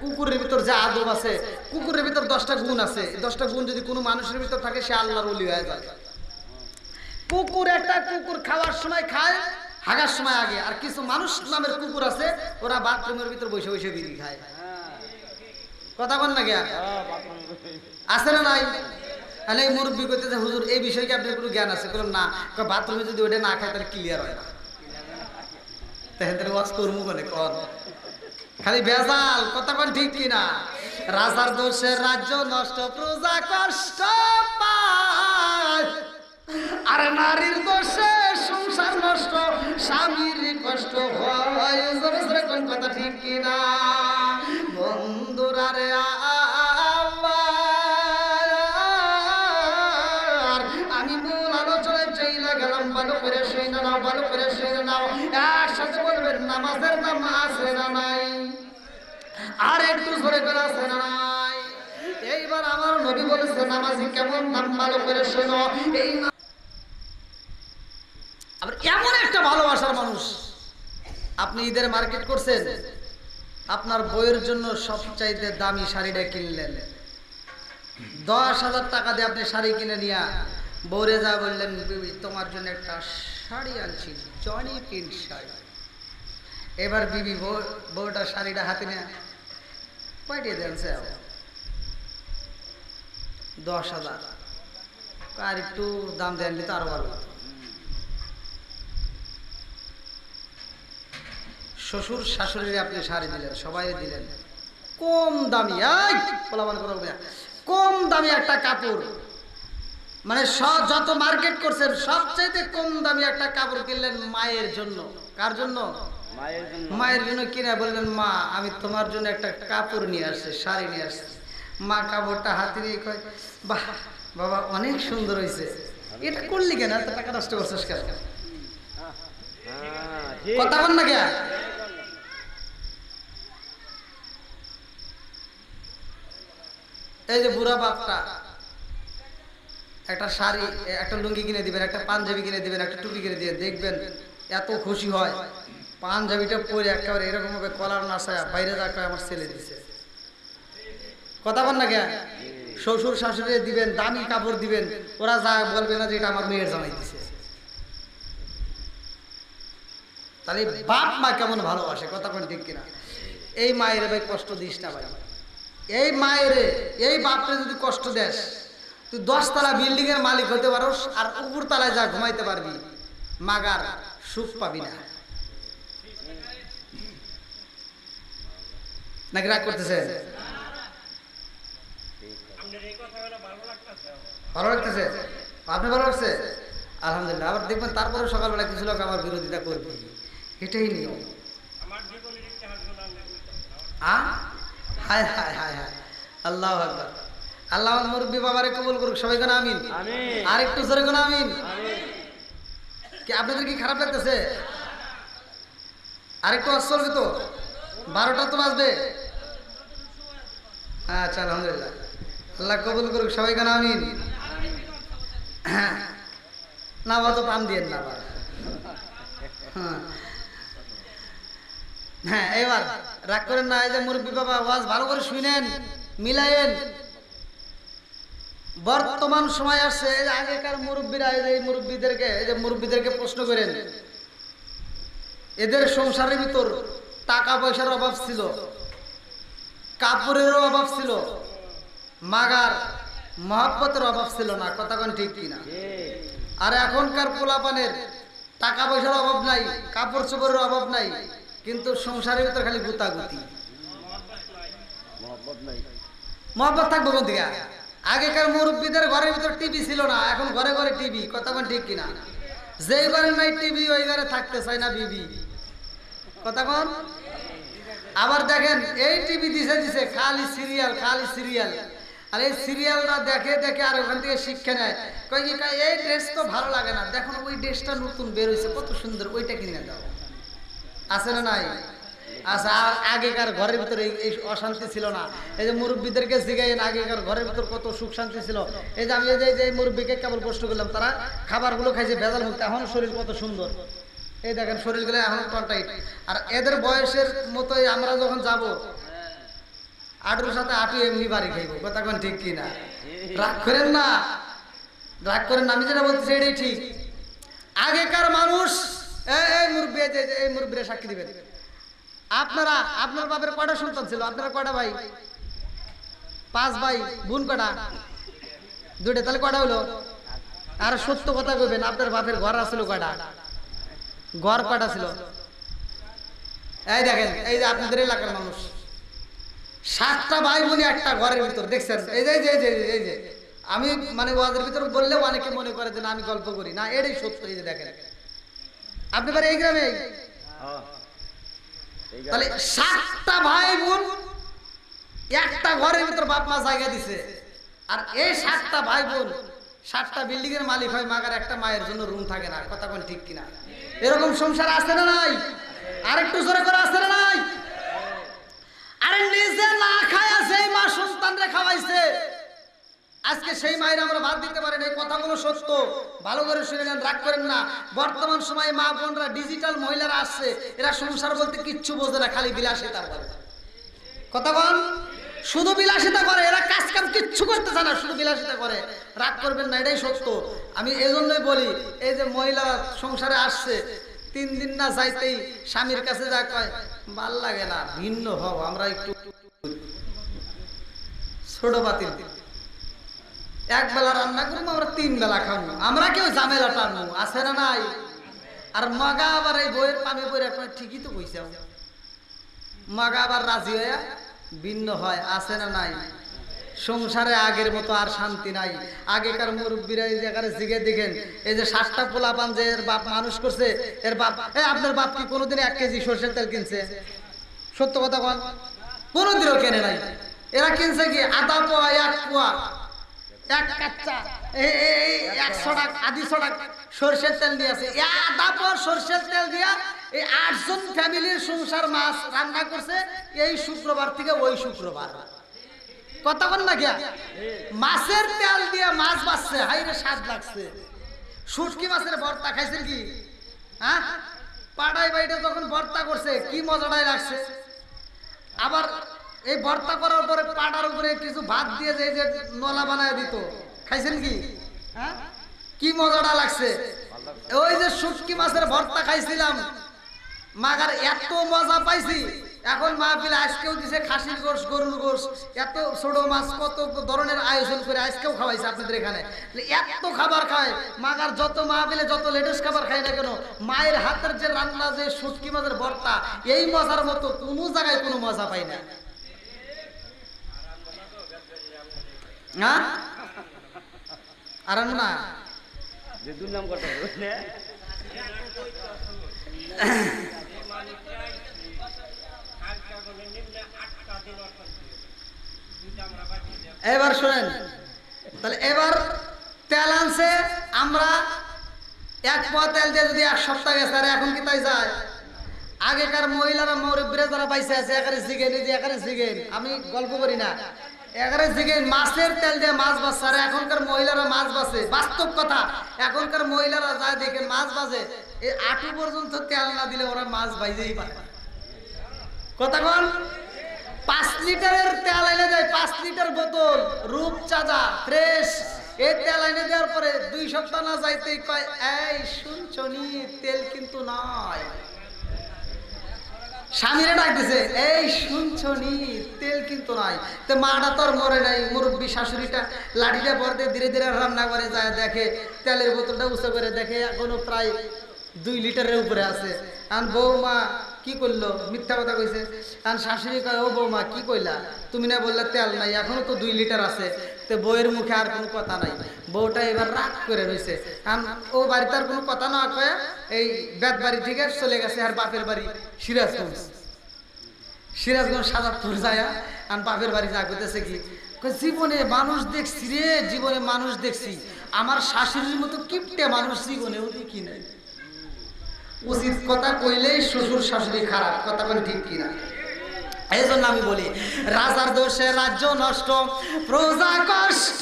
কুকুরের ভিতর যে আদব আছে, কুকুরের ভিতর 10টা গুণ আছে। 10টা গুণ যদি কোনো মানুষের ভিতর থাকে, সে আল্লাহর ওলি হয়ে যায়। কুকুর একটা কুকুর খাওয়ার সময় খায়, হাগার সময় আগে। আর কিছু মানুষ নামের কুকুর আছে, ওরা বাথরুমের ভিতর বসে বসে বিড়ি খায়। কথা বল না গিয়া, আছে না নাই? তাহলে এই মুরব্বী করতেছে হুজুর এই বিষয়ে কি আপনার কোনো জ্ঞান আছে? বললাম না। বাথরুমে যদি ওটা না খায় তাহলে ক্লিয়ার হয় না। তাহলে ওয়াজ করবো বলে কর, খালি বেজাল। কথা কোন ঠিক কিনা? রাজার দোষে রাজ্য নষ্ট, প্রজা কষ্ট পায়, আর নারীর দোষে সংসার নষ্ট, স্বামীর কষ্ট হয়। কোন কথা ঠিক কিনা? বন্ধুরা রে আমি মূল আলোচনায় চাইলা গেলাম, ভালো করে শুনে নাও, ভালো করে শুনে নাও। একসাথে বলবেন নামাজের নাম আছে না নাই? আর একটু জোরে করে আছে না নাই? এইবার আমার নবী বলেছে নামাজি কেমন নাম, ভালো করে শোনো। এই আবার এমন একটা ভালোবাসার মানুষ, আপনি ঈদের মার্কেট করছেন, আপনার বইয়ের জন্য সবচাইতে দামি শাড়িটা কিনলেন, 10,000 টাকা দিয়ে আপনি শাড়ি কিনে নিয়ে বউরে যা বললেন বিবি তোমার জন্য একটা শাড়ি আনছি, জনি প্রিন্ট শাড়ি। এবার বিবি বউটা শাড়িটা হাতে নিয়ে পাঠিয়ে দেন, 10,000। আর একটু দাম দেন তো আরো ভালো হতো। শ্বশুর শাশুড়ির আপনি শাড়ি দিলেন, সবাই দিলেন কম দামি, কম দামি একটা কাপড়, মানে যত মার্কেট করছেন সবচেয়ে কম দামি একটা কাপড় কিনলেন মায়ের জন্য। কার জন্য? মায়ের জন্য কিনে বললেন, মা আমি তোমার জন্য একটা কাপড় নিয়ে আসছি, শাড়ি নিয়ে আসছি। মা কাপড়টা হাতে নিয়ে কয়, বাহ বাবা অনেক সুন্দর হয়েছে, এটা করলি কেন, এত টাকা নষ্ট করছিস কেন? কথা বল না কে? এই যে বুড়া বাপটা একটা শাড়ি, একটা লুঙ্গি কিনে দিবেন, একটা পাঞ্জাবি কিনে দিবেন, একটা টুপি কিনে দিবেন, দেখবেন এত খুশি হয়। পাঞ্জাবিটা পরে একেবারে এরকম ভাবে কলার নাচায় বাইরে যাকে আমার ছেলে দিছে। কথা বল না কে? শ্বশুর শাশুড়ি দিবেন দামি কাপড় দিবেন, ওরা যা বলবে না যে এটা আমার মেয়ের জামাই দিছে। তাহলে বাপ মা কেমন ভালোবাসে, কথা কোন ঠিক কিনা? এই মায়ের ভাই কষ্ট দিস না ভাই, এই মায়ের এই বাপরে যদি কষ্ট দেস, তুই 10 তলা বিল্ডিং এর মালিক হতে পারোস আর উপর তলায় যা ঘুমাইতে পারবি, মাগার সুখ পাবি না। নাকি রাগ করতেছে? ভালো লাগতেছে? আপনি ভালো লাগছে? আলহামদুলিল্লাহ। আবার দেখবেন তারপরে সকালবেলা কিছু লোক আমার বিরোধিতা করবে, এটাই নিয়ম। হায় হায় হায় হায়, আল্লাহু আকবার। আল্লাহ মুরব্বী বাবারে কবুল করুক, সবাই কোন আমিন। আর একটু জোরে কোন আমিন। কি আপনাদের কি খারাপ লাগতেছে? আরেকটু চলবে তো, 12টা তো বাজবে। আচ্ছা আলহামদুলিল্লাহ, আল্লাহ কবুল করুক, সবাই কোন আমিন। না অত পাম দিয়েন না আবার। হ্যাঁ এবার রাগ করেন না। এই যে মুরব্বী বাবা ওয়াজ ভালো করে শুনেন, মিলায়েন। বর্তমান সময় আসছে, আগেকার মুরব্বীরা এই মুরব্বীদেরকে প্রশ্ন করেন, এদের সংসারের ভিতর টাকা পয়সার অভাব ছিল, কাপড়েরও অভাব ছিল, মাগার মহব্বতের অভাব ছিল না। কথা কোন ঠিক কিনা? আর এখনকার পোলাপানের টাকা পয়সার অভাব নাই, কাপড় চোপড়ের অভাব নাই, কিন্তু সংসারের ভিতর খালি গুতাগুতি, মহব্বত থাকবো কোন দিকে? আগেকার মুরব্বীদের ঘরের ভিতর টিভি ছিল না, এখন ঘরে ঘরে টিভি। কথা কোন ঠিক কিনা? যেই ঘরে নাই টিভি ওই ঘরে থাকতে চায় না বিবি। কথা কোন? আবার দেখেন এই টিভি দিছে খালি সিরিয়াল, খালি সিরিয়াল। আর এই সিরিয়ালটা দেখে দেখে আর ওখান থেকে শিক্ষা নেয়, কয় কি এই ড্রেস তো ভালো লাগে না, দেখো ওই ড্রেসটা নতুন বের হয়েছে কত সুন্দর, ওইটা কিনে দাও। আছে না নাই? আচ্ছা, আগেকার ঘরের ভিতরে এই অশান্তি ছিল না। এই যে মুরব্বীদেরকে জিগাইন আগেকার ঘরের ভিতর কত সুখ শান্তি ছিল। এই যে আমি এই মুরব্বীকে কেবল প্রশ্ন করলাম, তারা খাবারগুলো খাইছে ভেজাল মুক্ত, এখন শরীর কত সুন্দর। এই দেখেন শরীরগুলো এখন টনটাইট। আর এদের বয়সের মতোই আমরা যখন যাব, আটুর সাথে আটু এমনি বাড়ি খাইব। কথা কোন ঠিক কিনা? রাগ করেন না, রাগ করেন না, আমি যেটা বলতেছি এটাই ঠিক। আগেকার মানুষ, এই মুরব্বী, এই মুরব্বীরা সাক্ষী দিবেন, আপনার বাপের কয়টা সন্তান ছিল? আপনারা কয়টা ভাই? 5 ভাই, বোন কয়টা? 2টা। তাহলে কয়টা হলো? আর সত্য কথা কইবেন, আপনার বাপের ঘর আসছিল কয়টা? ঘর কয়টা ছিল? এই দেখেন, এই যে আপনাদের এলাকার মানুষ 7টা ভাই বোন একটা ঘরের ভিতর, দেখছেন? এই যে আমি মানে ওয়াজের ভিতর বললেও অনেকে মনে করে যে আমি গল্প করি না, এটাই সত্য। এই যে দেখেন, আপনি বাড়ি এই গ্রামে, তাহলে 7টা ভাই বোন একটা ঘরের ভিতর বাপ মা জায়গা দিছে। আর এই 7টা ভাই বোন 7টা বিল্ডিং এর মালিক হয়, মাগার একটা মায়ের জন্য রুম থাকে না। কথা কোন ঠিক কিনা? এরকম সংসার আছে না নাই? আরেকটু জোরে করে আছে না নাই? আরে নিজে না খায় আছে মা সন্তানরে খাওয়াইছে, আজকে সেই মায়ের আমরা ভাত দিতে পারি না। এই কথাগুলো সত্য, ভালো করে শুনে নেন, রাগ করেন না। বর্তমান সময়ে মা বোনরা, ডিজিটাল মহিলারা আসছে, এরা সংসার বলতে কিচ্ছু বোঝে না, খালি বিলাসিতা করে। কথা বল, শুধু বিলাসিতা করে, এরা কাজ কাম কিচ্ছু করতে চায় না, শুধু বিলাসিতা করে। রাগ করবেন না, এটাই সত্য। আমি এজন্যই বলি, এই যে মহিলারা সংসারে আসছে, 3 দিন না যাইতেই স্বামীর কাছে যা কয়, ভাল লাগে না, ভিন্ন হও, আমরা একটু ছোট বাতিল। এক বেলা রান্না করবো, আমরা 3 বেলা খাবো। আমরা কেউ ঝামেলা টানবো, আছে না নাই? আর মগা আবার এই বইয়ের পামে পড়ে ঠিকই তো কইছে, মগা আবার রাজি হয়ে ভিন্ন হয়, আছে না নাই? সংসারে আগের মতো আর শান্তি নাই। আগেকার মুরব্বীরা এই জায়গায় জিগে দেখেন, এই যে 7টা পোলাপান যে এর বাপ মানুষ করছে, এর বাপ, আপনার বাপ কি কোনোদিন 1 কেজি সরষের তেল কিনছে? সত্য কথা বল, কোনোদিনও কেনে নাই। এরা কিনছে কি আধা পোয়া, 1 পোয়া, 1 কাচ্চা, এই 100 টাকা, 250 টাকা সরষের তেল দিয়ে আছে। আধা পোয়া সরষের তেল দিয়া এই 8 জন ফ্যামিলির সংসার মাছ রান্না করছে এই শুক্রবার থেকে ওই শুক্রবার। কথা বল না গিয়া, মাছের তেল দিয়ে মাছ বাছছে, হাইরে স্বাদ লাগছে। শুটকি মাছের ভর্তা খাইছেন কি? হ্যাঁ, পাড়াই বাইটা যখন ভর্তা করছে কি মজাটাই লাগছে। আবার এই ভর্তা করার পরে পাটার উপরে কিছু ভাত দিয়ে যে নলা বানায় দিত, খাইছেন কি? হ্যাঁ, কি মজাটা লাগছে। ওই যে শুটকি মাছের ভর্তা খাইছিলাম, মাগার এত মজা পাইছি। এখন মাহফিলে আজকেও দিছে খাসির গোশ, গরুর গোশ, এত ছোট মাছ, কত ধরনের আয়োজন করে আজকেও খাওয়াইছে আপনাদের এখানে। এত খাবার খায় মাগার, যত মাহফিলে যত লেটেস্ট খাবার খায় না কেন, মায়ের হাতের যে রান্না, যে শুটকি মাছের ভর্তা, এই মজার মতো কোনো জায়গায় কোনো মজা পাই না। হ্যাঁ, আর না যে দুর্নাম কথা এবার শোনেন, তাহলে এবার তেল আনছে, আমরা 1 পোয়া তেল দিয়ে যদি 1 সপ্তাহ গেছে, আর এখন কি তাই যায়? আগেকার মহিলারা মুরব্বীরা যারা বাইসে আছে, একারে জিগেন, এই যে একারে জিগেন, আমি গল্প করি না, একারে জিগেন মাছের তেল দিয়ে মাছ বাছছে। আর এখনকার মহিলারা মাছ বাছে, বাস্তব কথা, এখনকার মহিলারা যা দেখেন মাছ বাজে, এই আটু পর্যন্ত তেল না দিলে ওরা মাছ বাইজেই পারে। কথা বল, 5 লিটারের তেল এনে দেয়, 5 লিটার বোতল রূপচাঁদা ফ্রেশ। এই তেল এনে দেওয়ার পরে 2 সপ্তাহ না যাইতেই কয়, এই শুনছনি তেল কিন্তু নাই। স্বামীরা ডাকতেছে, এই শুনছনি তেল কিন্তু নাই। তো মাটা তোর মরে নাই, মুরব্বী শাশুড়িটা লাঠিটা পরতে ধীরে ধীরে রান্না করে যায়, দেখে তেলের বোতলটা উঁচু করে দেখে এখনো প্রায় 2 লিটারের উপরে আছে। আর বৌমা কি করলো, মিথ্যা কথা কইছে। আর শাশুড়ি কয়, ও বৌমা কি কইলা, তুমি না বললে তেল নাই, এখনো তো 2 লিটার আছে। তো বউয়ের মুখে আর কোনো কথা নাই, বউটা এবার রাগ করে রয়েছে। আর ও বাড়িতে আর কোনো কথা না কয়ে এই বেত বাড়ি থেকে চলে গেছে আর বাপের বাড়ি সিরাজগঞ্জ। সিরাজগঞ্জ সাজাদপুর যায়, আর বাপের বাড়ি যা করতেছে কি, জীবনে মানুষ দেখছি রে, জীবনে মানুষ দেখছি, আমার শাশুড়ির মতো কিপটে মানুষ জীবনেও দেখি নাই। উচিত কথা কইলেই শ্বশুর শাশুড়ি খারাপ, কথা বলে ঠিক কিনা? এই জন্য আমি বলি, রাজার দোষে রাজ্য নষ্ট, প্রজা কষ্ট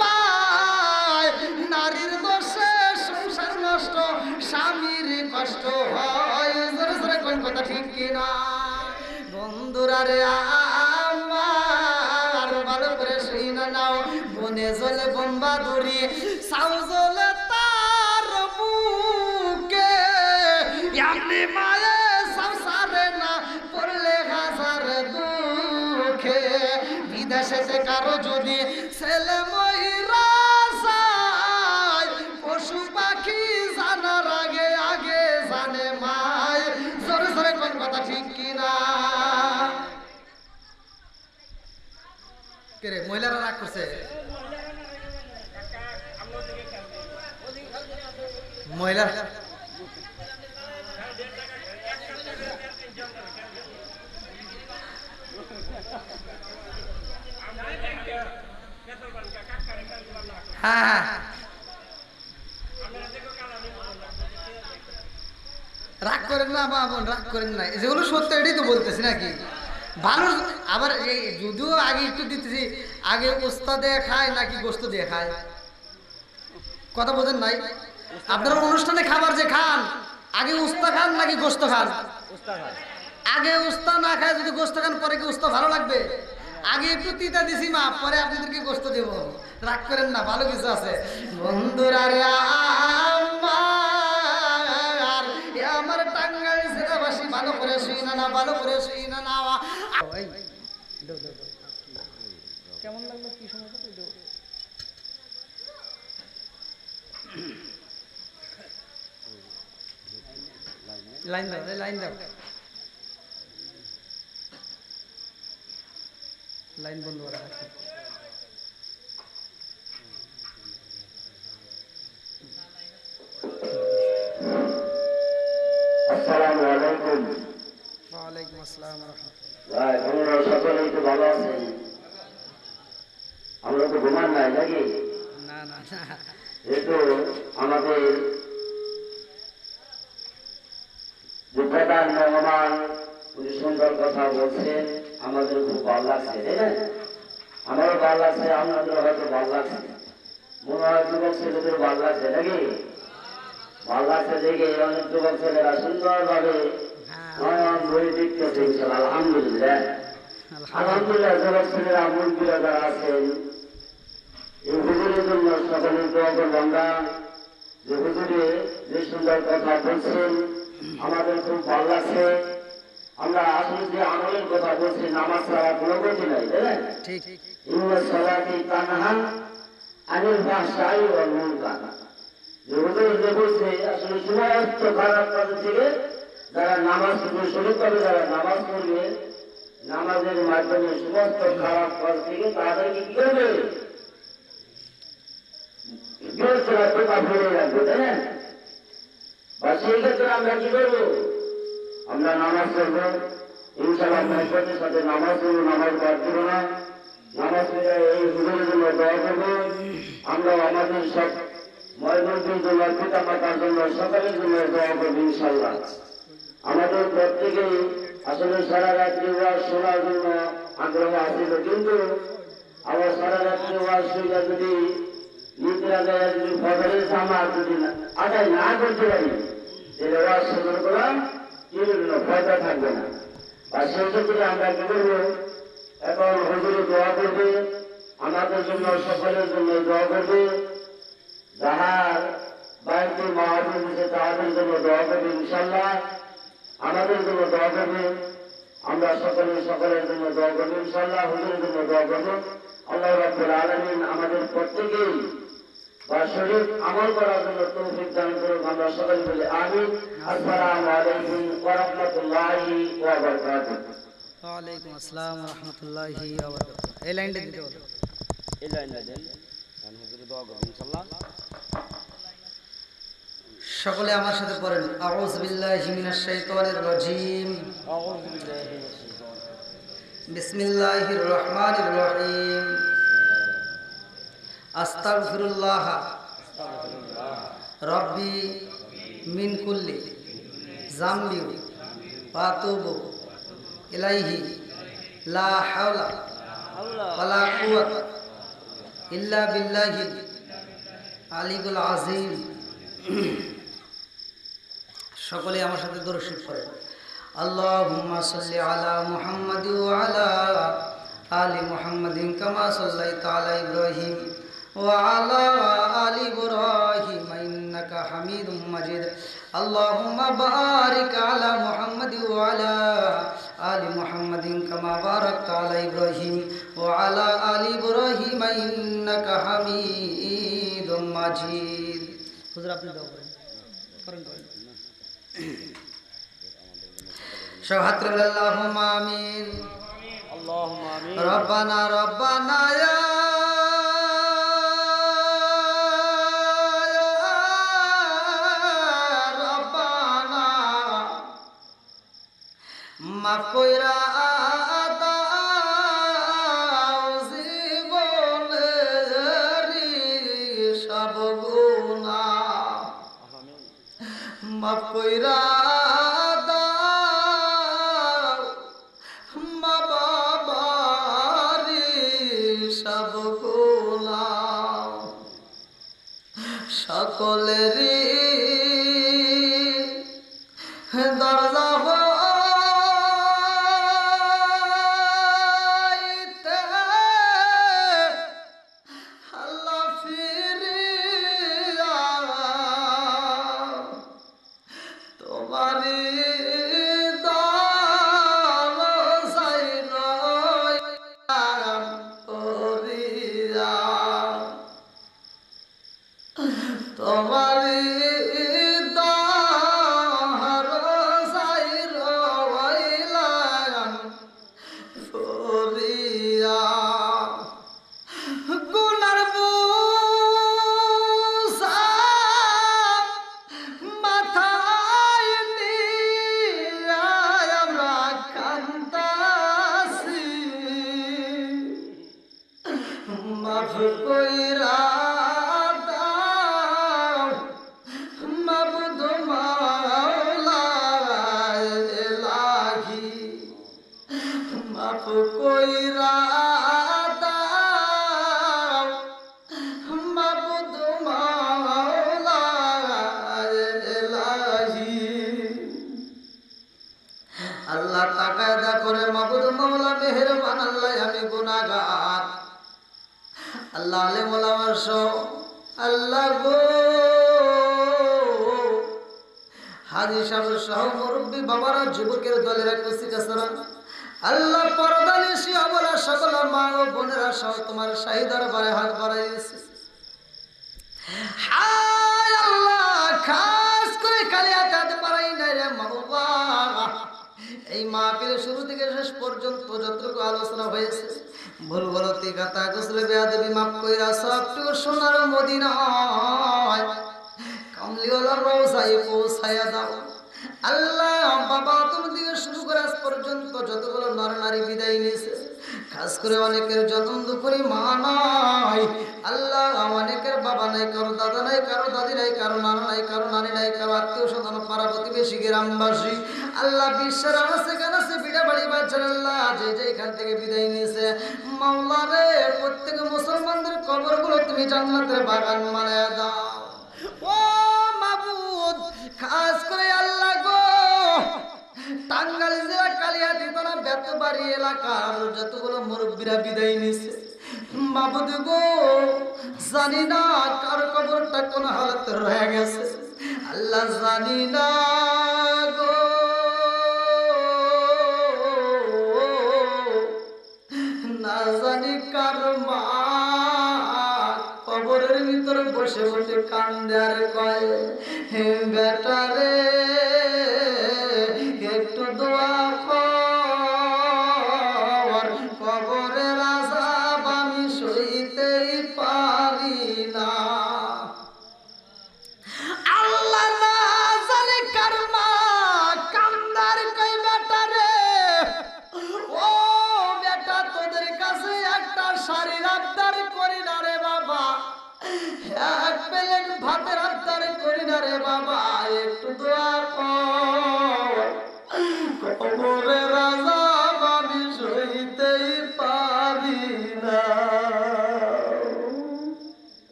পায়, নারীর দোষে সংসার নষ্ট, স্বামীর কষ্ট হয়। জোরে জোরে কোন কথা ঠিক কিনা? বন্ধুরা রে আমার, ভালো করে শুই না নাও, বনে জলে বোম্বা ধরি, সাউ জলে তার বুকে, এমনি মায়ে সংসারে না পড়লে হাজার দুঃখে। বিদেশে যে কারো যদি ছেলে মহিলা যায়, পশু পাখি জানার আগে আগে জানে মায়। জোরে জোরে কোন কথা ঠিক কিনা? কে রে, মহিলারা রাগ করছে? মহিলা হ্যাঁ, রাগ করেন না বাবা, রাগ করেন না, যেগুলো সত্য এটাই তো বলতেছি নাকি। ভালো আবার এই যদিও আগে একটু দিতেছি, আগে ওস্তাদে খায় নাকি গোস্ত দিয়ে খায়, কথা বোঝেন নাই? আপনারা অনুষ্ঠানে খাবার যে খান, আগে উস্তা খান নাকি গোস্ত খান? আগে উস্তা না খায় যদি গোস্ত খান, পরে কি উস্তা ভালো লাগবে? আগে একটু তিতা দিছি মা, পরে আপনাদেরকে গোস্ত দেব, রাগ করেন না, ভালো কিছু আছে। বন্ধুরা রে আমার টাঙ্গাইল জেলাবাসী, ভালো করে শুই না না, ভালো করে শুই না না। কেমন লাগলো, কি সমস্যা? লাইন দাও, লাইন দাও, লাইন বন্ধ করা আছে। আসসালামু আলাইকুম। ওয়ালাইকুম আসসালাম ওয়া রাহমাতুল্লাহ। ভাই আপনারা সকলেই তো ভালো আছেন? আমরা তো ঘুমান নাই নাকি? না না না, এই তো আমাদের যে প্রধান মেহমান উনি সুন্দর কথা বলছেন, আমাদের খুব ভালো লাগছে, তাই না? আমারও ভালো লাগছে, আপনাদের হয়তো ভালো লাগছে, মনে হয় যুবক ছেলেদের ভালো লাগছে নাকি? ভালো লাগছে দেখে অনেক যুবক ছেলেরা সুন্দরভাবে নয়ন বই দেখতেছে। আলহামদুলিল্লাহ, আলহামদুলিল্লাহ। যুবক ছেলেরা মন্দিরা যারা আছেন, এই হুজুরের জন্য সকলের দোয়া করব আমরা, যে হুজুরে যে সুন্দর কথা বলছেন আমাদের খুব ভালো লাগছে। আমরা আসলে যে আমলের কথা বলছি, নামাজ ছাড়া কোনো গতি নাই, তাই না? ঠিক। ইন্না সালাতি তানহা আনিল ফাহশাই ওয়াল মুনকার। যে হুজুর যে বলছে আসলে সমস্ত খারাপ কাজ থেকে যারা নামাজ সঠিকভাবে যারা নামাজ পড়বে, নামাজের মাধ্যমে সমস্ত খারাপ কাজ থেকে তাদেরকে কি করবে? রাখবে, তাই না? বা সেই ক্ষেত্রে আমরা কি করবো? আমরা নামাজ পড়বো, ইনশাআল্লাহ মহব্বতের সাথে নামাজ পড়বো, নামাজ বাদ দেবো না। নামাজ পড়ে এই হুজুরের জন্য দোয়া করবো। আমরা আমাদের সব ময়মনসিংহের জন্য, পিতা মাতার জন্য, সকলের জন্য দোয়া করবো ইনশাআল্লাহ। আমাদের প্রত্যেকেই আসলে সারা রাত্রি ওয়াজ শোনার জন্য আগ্রহ আসছিল, কিন্তু আবার সারা রাত্রি ওয়াজ শুনে যদি নিদ্রা যায়, যদি ফজরের জামাত যদি আদায় না করতে পারি, তাহলে ওয়াজ শোনার করা ফায়দা থাকবে না। আর সেই ক্ষেত্রে আমরা কি করবো? এখন হুজুরে দোয়া করবে, আমাদের জন্য সকলের জন্য দোয়া করবে, যাহার বাড়িতে মাহবুব দিচ্ছে তাদের জন্য দোয়া করবে ইনশাআল্লাহ, আমাদের জন্য দোয়া করবে, আমরা সকলের জন্য দোয়া করবো ইনশাআল্লাহ, হুজুরের জন্য দোয়া করবো। আল্লাহ রাব্বুল আলামিন আমাদের প্রত্যেকেই বা শরীর আমল করার জন্য তৌফিক দান করুন। আমরা সকলে বলি আমিন। আসসালামু আলাইকুম ওয়া রাহমাতুল্লাহি ওয়া বারাকাতুহু। ওয়ালাইকুম আসসালাম ওয়া রাহমাতুল্লাহি ওয়া বারাকাতুহু। এই লাইনটা দিতে বলো। এই লাইনটা দেন, কারণ হুজুরে দোয়া করবেন ইনশাআল্লাহ। সকলে আমার সাথে পড়েন, আউযু বিল্লাহি মিনাশ শাইতানির রাজীম, আউযু বিল্লাহি মিনাশ শাইতানির বিসমিল্লাহির রহমানির রহিম, আস্তাগফিরুল্লাহ রব্বি মিন কুল্লি যামবি ওয়া আতুবু ইলাইহি লা হাওলা ওয়ালা কুওয়াতা ইল্লা বিল্লাহিল আলিয়্যিল আযীম। সকলে আমার সাথে দরুদ শরীফ পড়েন। আল্লাহুম্মা সাল্লি আলা মুহাম্মাদি ওয়া আলা আলি মুহাম্মাদিন কামা সাল্লাইতা আলা ইব্রাহিম ওয়া আলা আলি ইব্রাহিম ইন্নাকা হামিদুম মাজিদ। আল্লাহুম্মা বারিক আলা মুহাম্মাদি ওয়া আলা আলি মুহাম্মাদিন কামা বারাকতা আলা ইব্রাহিম ওয়া আলা আলি ইব্রাহিম ইন্নাকা হামিদুম মাজিদ। হুজুর আপনি দোয়া করেন, করেন। সব হাত তুলে বলেন আল্লাহুম্মা আমিন। আল্লাহুম্মা আমিন। রব্বানা রব্বানা ইয়া রব্বানা মাফ কইরা দাও জীবনের সব গুনাহ, মাফ কইরা দাও মা বাবারি সব গুনাহ, সকলেরই দরজা হইতে আল্লাহ ফিরিয়া তোমারি দান চাই নয়ন করিয়া, তোমারি দান কইরা দাও মাবুদ মাওলা ইলাহি মাফ কইরা দাও মাবুদ মাওলা ইলাহি। আল্লাহ তাকায় দা করে মাবুদ মাওলা মেহেরবান আল্লাহ আমি গুনাহগার আল্লাহ আলেম ওলামা সহ আল্লাহ গো হাজী সাহেব সহ মুরব্বী বাবারা যুবকের দলের কুচি কাছারা আল্লাহ পরদানিশি অবলা সকল মা ও বোনেরা সহ তোমার শাহী দরবারে হাত বাড়াইছে। হায় আল্লাহ খাস করে কালিয়াতে হাত বাড়াই নাই রে মাওলা। এই মাহফিল শুরু থেকে শেষ পর্যন্ত যতটুকু আলোচনা হয়েছে ভুল গলতি গাতা গোসলে বেয়াদবি মাফ কইরা সবটুকু সোনার মদিনায় কামলিওয়ালার রওজায় পৌঁছায়া দাও। আল্লাহ বাবা তুমি থেকে শুরু করে আজ পর্যন্ত যতগুলো নর নারী বিদায় নিয়েছে খাস করে অনেকের জন্ম দুপুরি মা নাই আল্লাহ অনেকের বাবা নাই কারো দাদা নাই কারো দাদি নাই কারো নানা নাই কারো নানি নাই কারো আত্মীয় স্বজন পাড়া প্রতিবেশী গ্রামবাসী আল্লাহ বিশ্বের আনাসে কানাসে বিড়া বাড়ি বাচ্চার আল্লাহ যে এখান থেকে বিদায় নিয়েছে মাওলা রে প্রত্যেক মুসলমানদের কবরগুলো তুমি জান্নাতের বাগান বানায়া দাও। ও মাবুদ খাস করে আল্লাহ গো টাঙ্গাইল জেলা কালিয়াতি থানা বেতবাড়ি এলাকার যতগুলো মুরব্বীরা বিদায় নিছে মাবুদ গো জানি না কার কবরটা কোন হালতে রয়ে গেছে আল্লাহ জানি না গো না জানি কার মা কবরের ভিতর বসে বসে কান্দে আর কয় হে বেটা রে একটু দোয়া কর কবরের আযাব আমি সইতেই পারি না। আল্লাহ না জানে কার মা কান্দার কয় বেটা রে ও বেটা তোদের কাছে একটা শাড়ির আবদার করি না রে বাবা এক প্লেট ভাতের আবদার করি না রে বাবা একটু দোয়া কর কবরের আযাব আমি সইতেই পারি না।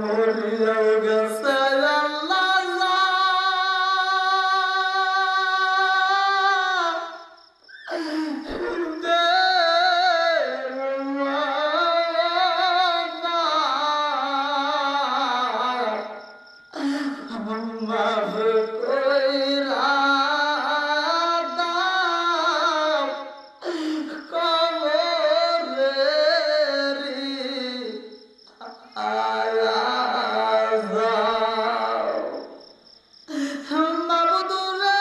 মরিয়া গেছে আল্লাহ মাফ কইরা দাও কবরেরি আযাব। মাবুদ রে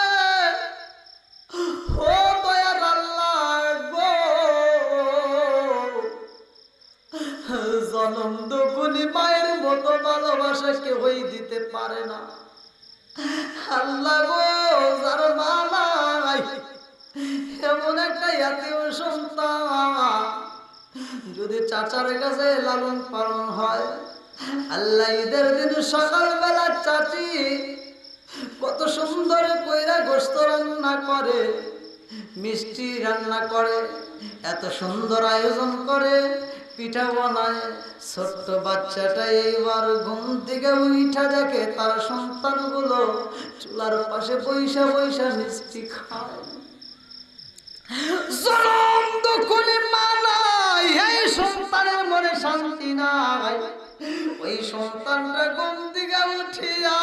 ও দয়ার আল্লাহ গো জনম দুপুনি মায়ের মতো ভালোবাসা কেউই দিতে পারে না আল্লাহ গো যার মা নাই এমন একটা আত্মীয় সন্তান যদি চাচার কাছে লালন পালন হয় আল্লাহ ঈদের দিন সকালবেলা চাচি কত সুন্দর কইরা গোশত রান্না করে মিষ্টি রান্না করে এত সুন্দর আয়োজন করে পিঠা বানায় ছোট্ট বাচ্চাটা এইবার ঘুম থেকে উঠা দেখে তার সন্তানগুলো চুলার পাশে বৈশা বৈশা মিষ্টি খায় জনম দুঃখে মা নাই এই সন্তানের মনে শান্তি নাই ওই সন্তানটা ঘুম থেকে উঠিয়া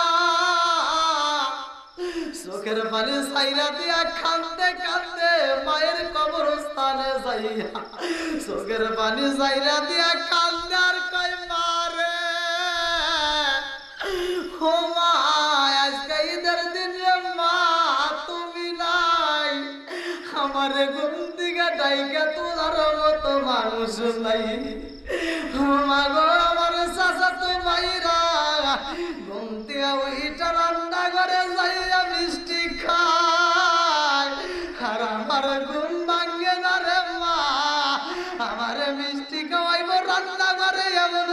চোখের পানি ছাইরা দিয়া কান্দে কান্দে মায়ের কবরস্থানে যাইয়া চোখের পানি ছাইরা দিয়া কান্দে আর কয় মারে ও মা আজকে ঈদের দিন রে মা তুমি নাই আমারে ঘুম থেকে ডাইকা তোলার মতো মানুষ নাই মা গো আমার চাচা তো মাইরা ঘুম থেকে ওইটা রান্না করে যাইয়া মিষ্টি খায় আর আমার ঘুম ভাঙ্গে না রে মা আমারে মিষ্টি খাওয়াইব রান্না করে এমন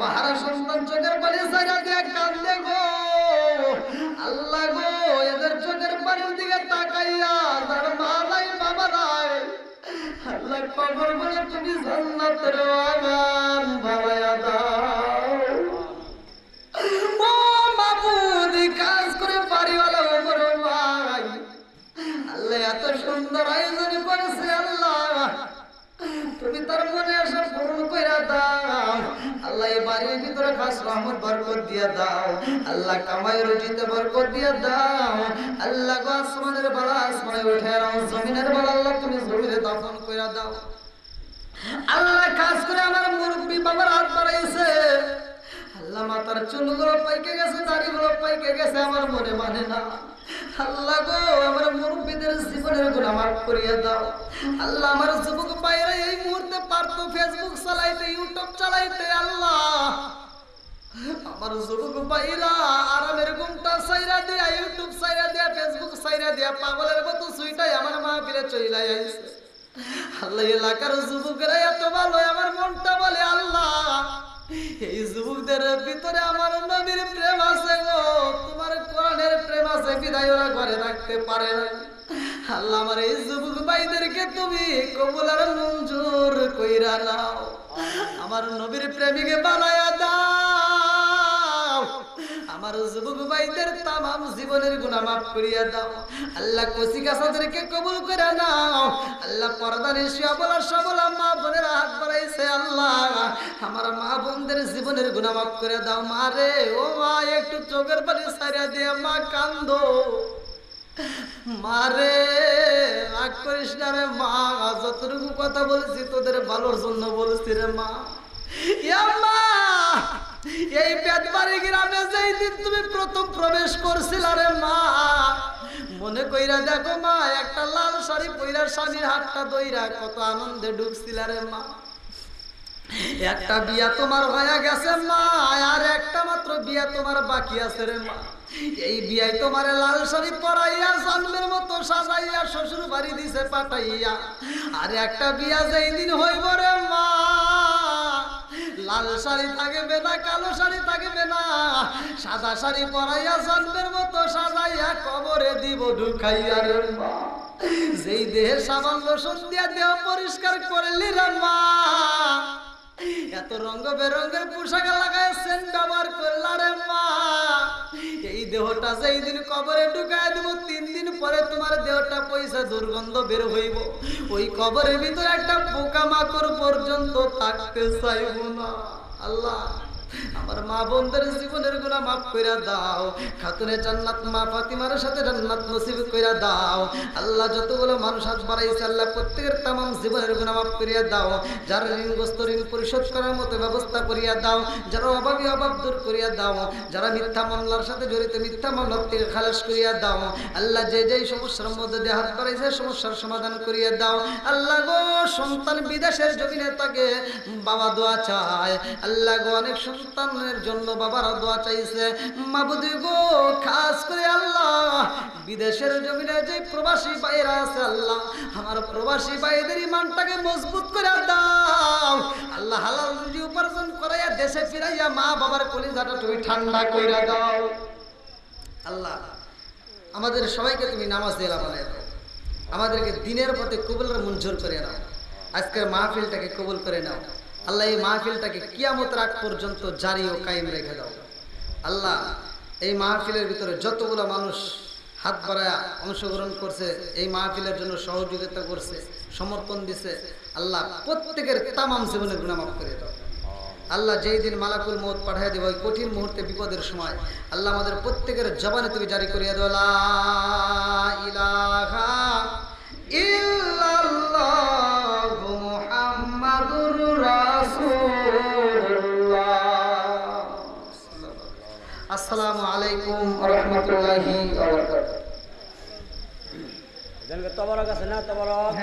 হারা সন্তান চোখের পানি ছাইরা দিয়ে কান্দে গো আল্লাহ গো এদের চোখের পানির দিকে তাকাইয়া তার মা নাই বাবা নাই আল্লাহ কবর বলে তুমি জান্নাতের বাগান বানায়া দাও ও মাবুদ কাজ করে বাড়িওয়ালা ওমর ভাই আল্লাহ এত সুন্দর আয়োজন করেছে আল্লাহ তুমি তার মনে আসা পূরণ কইরা দাও আল্লাহ এই বাড়ির ভিতরে খাস রহমত বরকত দিয়া দাও আল্লাহ কামাই রুজিতে বরকত দিয়া দাও আল্লাহ গো আসমানের বালা আসমানে উঠে আর জমিনের বালা আল্লাহ তুমি জমিনে দাফন কইরা দাও আল্লাহ খাস করে আমার মুরব্বি বাবার হাত বাড়াইছে আল্লাহ মাথার চুলগুলো পাইকে গেছে দাড়িগুলো পাইকে গেছে আমার মনে মানে না আল্লাহ গো আমার মুরব্বিদের জীবনের গুনাহ মাফ করিয়া দাও আল্লাহ আমার যুবক ভাইরা এই মুহূর্তে পারতো ফেসবুক চালাইতে ইউটিউব চালাইতে আল্লাহ আমার যুবক ভাইরা আরামের ঘুমটা ছাইরা দিয়া ইউটিউব ছাইরা দিয়া ফেসবুক ছাইরা দিয়া পাগলের মতো সুইটাই আমার মাহফিলে চইলাই আইছে আল্লাহ এলাকার যুবকেরা এত ভালো আমার মনটা বলে আল্লাহ এই যুবকদের ভিতরে আমার নবীর প্রেম আছে গো তোমার কোরআনের প্রেম আছে বিদায় ওরা ঘরে রাখতে পারে না আল্লাহ আমার এই যুবক ভাইদেরকে তুমি কবুল আর মঞ্জুর কইরা নাও আমার নবীর প্রেমিকে বানায়া দাও আমার যুবক ভাইদের তামাম জীবনের গুনাহ মাফ করিয়া দাও আল্লাহ কচি গাছাদেরকে কবুল করে নাও আল্লাহ পর্দা নিশিয়া বলা সবলা মা বোনের হাত বাড়াইছে আল্লাহ আমার মা বোনদের জীবনের গুনাহ মাফ করে দাও মা রে ও মা একটু চোখের পানি ছাইরা দিয়ে মা কান্দো মারে রাগ করিস না রে মা যতটুকু কথা বলছি তোদের ভালোর জন্য বলছি রে মা মা এই পেটবাড়ি গ্রামে যেই দিন তুমি প্রথম প্রবেশ করছিল রে মা মনে কইরা দেখো মা একটা লাল শাড়ি পইরা স্বামীর হাতটা দইরা কত আনন্দে ঢুকছিল রে মা একটা বিয়া তোমার হয়ে গেছে মা আর একটা মাত্র বিয়া তোমার বাকি আছে রে মা এই বিয়ায় তোমার লাল শাড়ি পরাইয়া জন্মের মতো সাজাইয়া শ্বশুর বাড়ি দিছে পাঠাইয়া আর একটা বিয়া যেই দিন হইব রে মা লাল শাড়ি থাকবে না কালো শাড়ি থাকবে না সাদা শাড়ি পরাইয়া জন্মের মতো সাজাইয়া কবরে দিব ঢুকাইয়া রে মা যেই দেহে সাবান লোশন দিয়া দেহ পরিষ্কার করলি রে মা এত রঙ বেরঙের পোশাক লাগায় সেন্ট ব্যবহার করলা রে মা এই দেহটা যেই দিন কবরে ঢুকায় দেব 3 দিন পরে তোমার দেহটা পয়সা দুর্গন্ধ বের হইব ওই কবরের ভিতরে একটা পোকামাকড় পর্যন্ত থাকতে চাইব না আল্লাহ আমার মা বোনদের জীবনের গুনাহ মাফ কইরা দাও খাতুনে জান্নাত মা ফাতিমার সাথে জান্নাত নসিব কইরা দাও আল্লাহ যতগুলো মানুষ হাত বাড়াইছে আল্লাহ প্রত্যেকের तमाम জীবনের গুনাহ মাফ করিয়া দাও যারা ঋণগ্রস্ত ঋণ পরিশোধ করার মতো ব্যবস্থা করিয়া দাও যারা অভাবী অভাব দূর করিয়া দাও যারা মিথ্যা মামলার সাথে জড়িত মিথ্যা মামলা থেকে খালাস করিয়া দাও আল্লাহ যে যেই সমস্যার মধ্যে দিয়ে হাত বাড়াইছে সমস্যার সমাধান করিয়া দাও আল্লাহ গো সন্তান বিদেশের জমিনে থাকে বাবা দোয়া চায় আল্লাহ গো অনেক সন্তানের জন্য বাবারা দোয়া চাইছে মাবুদ গো খাস করে আল্লাহ বিদেশের জমিনে যে প্রবাসী ভাইরা আছে আল্লাহ আমার প্রবাসী ভাইদের ঈমানটাকে মজবুত করে দাও আল্লাহ হালাল রুজি উপার্জন করাইয়া দেশে ফিরাইয়া মা বাবার কলিজাটা তুমি ঠান্ডা কইরা দাও আল্লাহ আমাদের সবাইকে তুমি নামাজ দিলা বানায় দাও আমাদেরকে দিনের পথে কবুলের মঞ্জুর করে নাও আজকের মাহফিলটাকে কবুল করে নাও আল্লাহ এই মাহফিলটাকে কিয়ামতের আগ পর্যন্ত জারি ও কায়েম রেখে দাও আল্লাহ এই মাহফিলের ভিতরে যতগুলো মানুষ হাত বাড়ায়া অংশগ্রহণ করছে এই মাহফিলের জন্য সহযোগিতা করছে সমর্পণ দিছে আল্লাহ প্রত্যেকের তামাম জীবনের গুনাহ মাফ করে দাও আল্লাহ যেই দিন মালাকুল মউত পাঠিয়ে দেব ওই কঠিন মুহূর্তে বিপদের সময় আল্লাহ আমাদের প্রত্যেকের জবানে তুমি জারি করিয়া দাও লা ইলাহা ইল্লাল্লাহু মুহাম্মাদুর রাসূলুল্লাহ আসসালামু আলাইকুম ওয়া রাহমাতুল্লাহি ওয়া বারাকাতুহু তবরক আছে না তবরক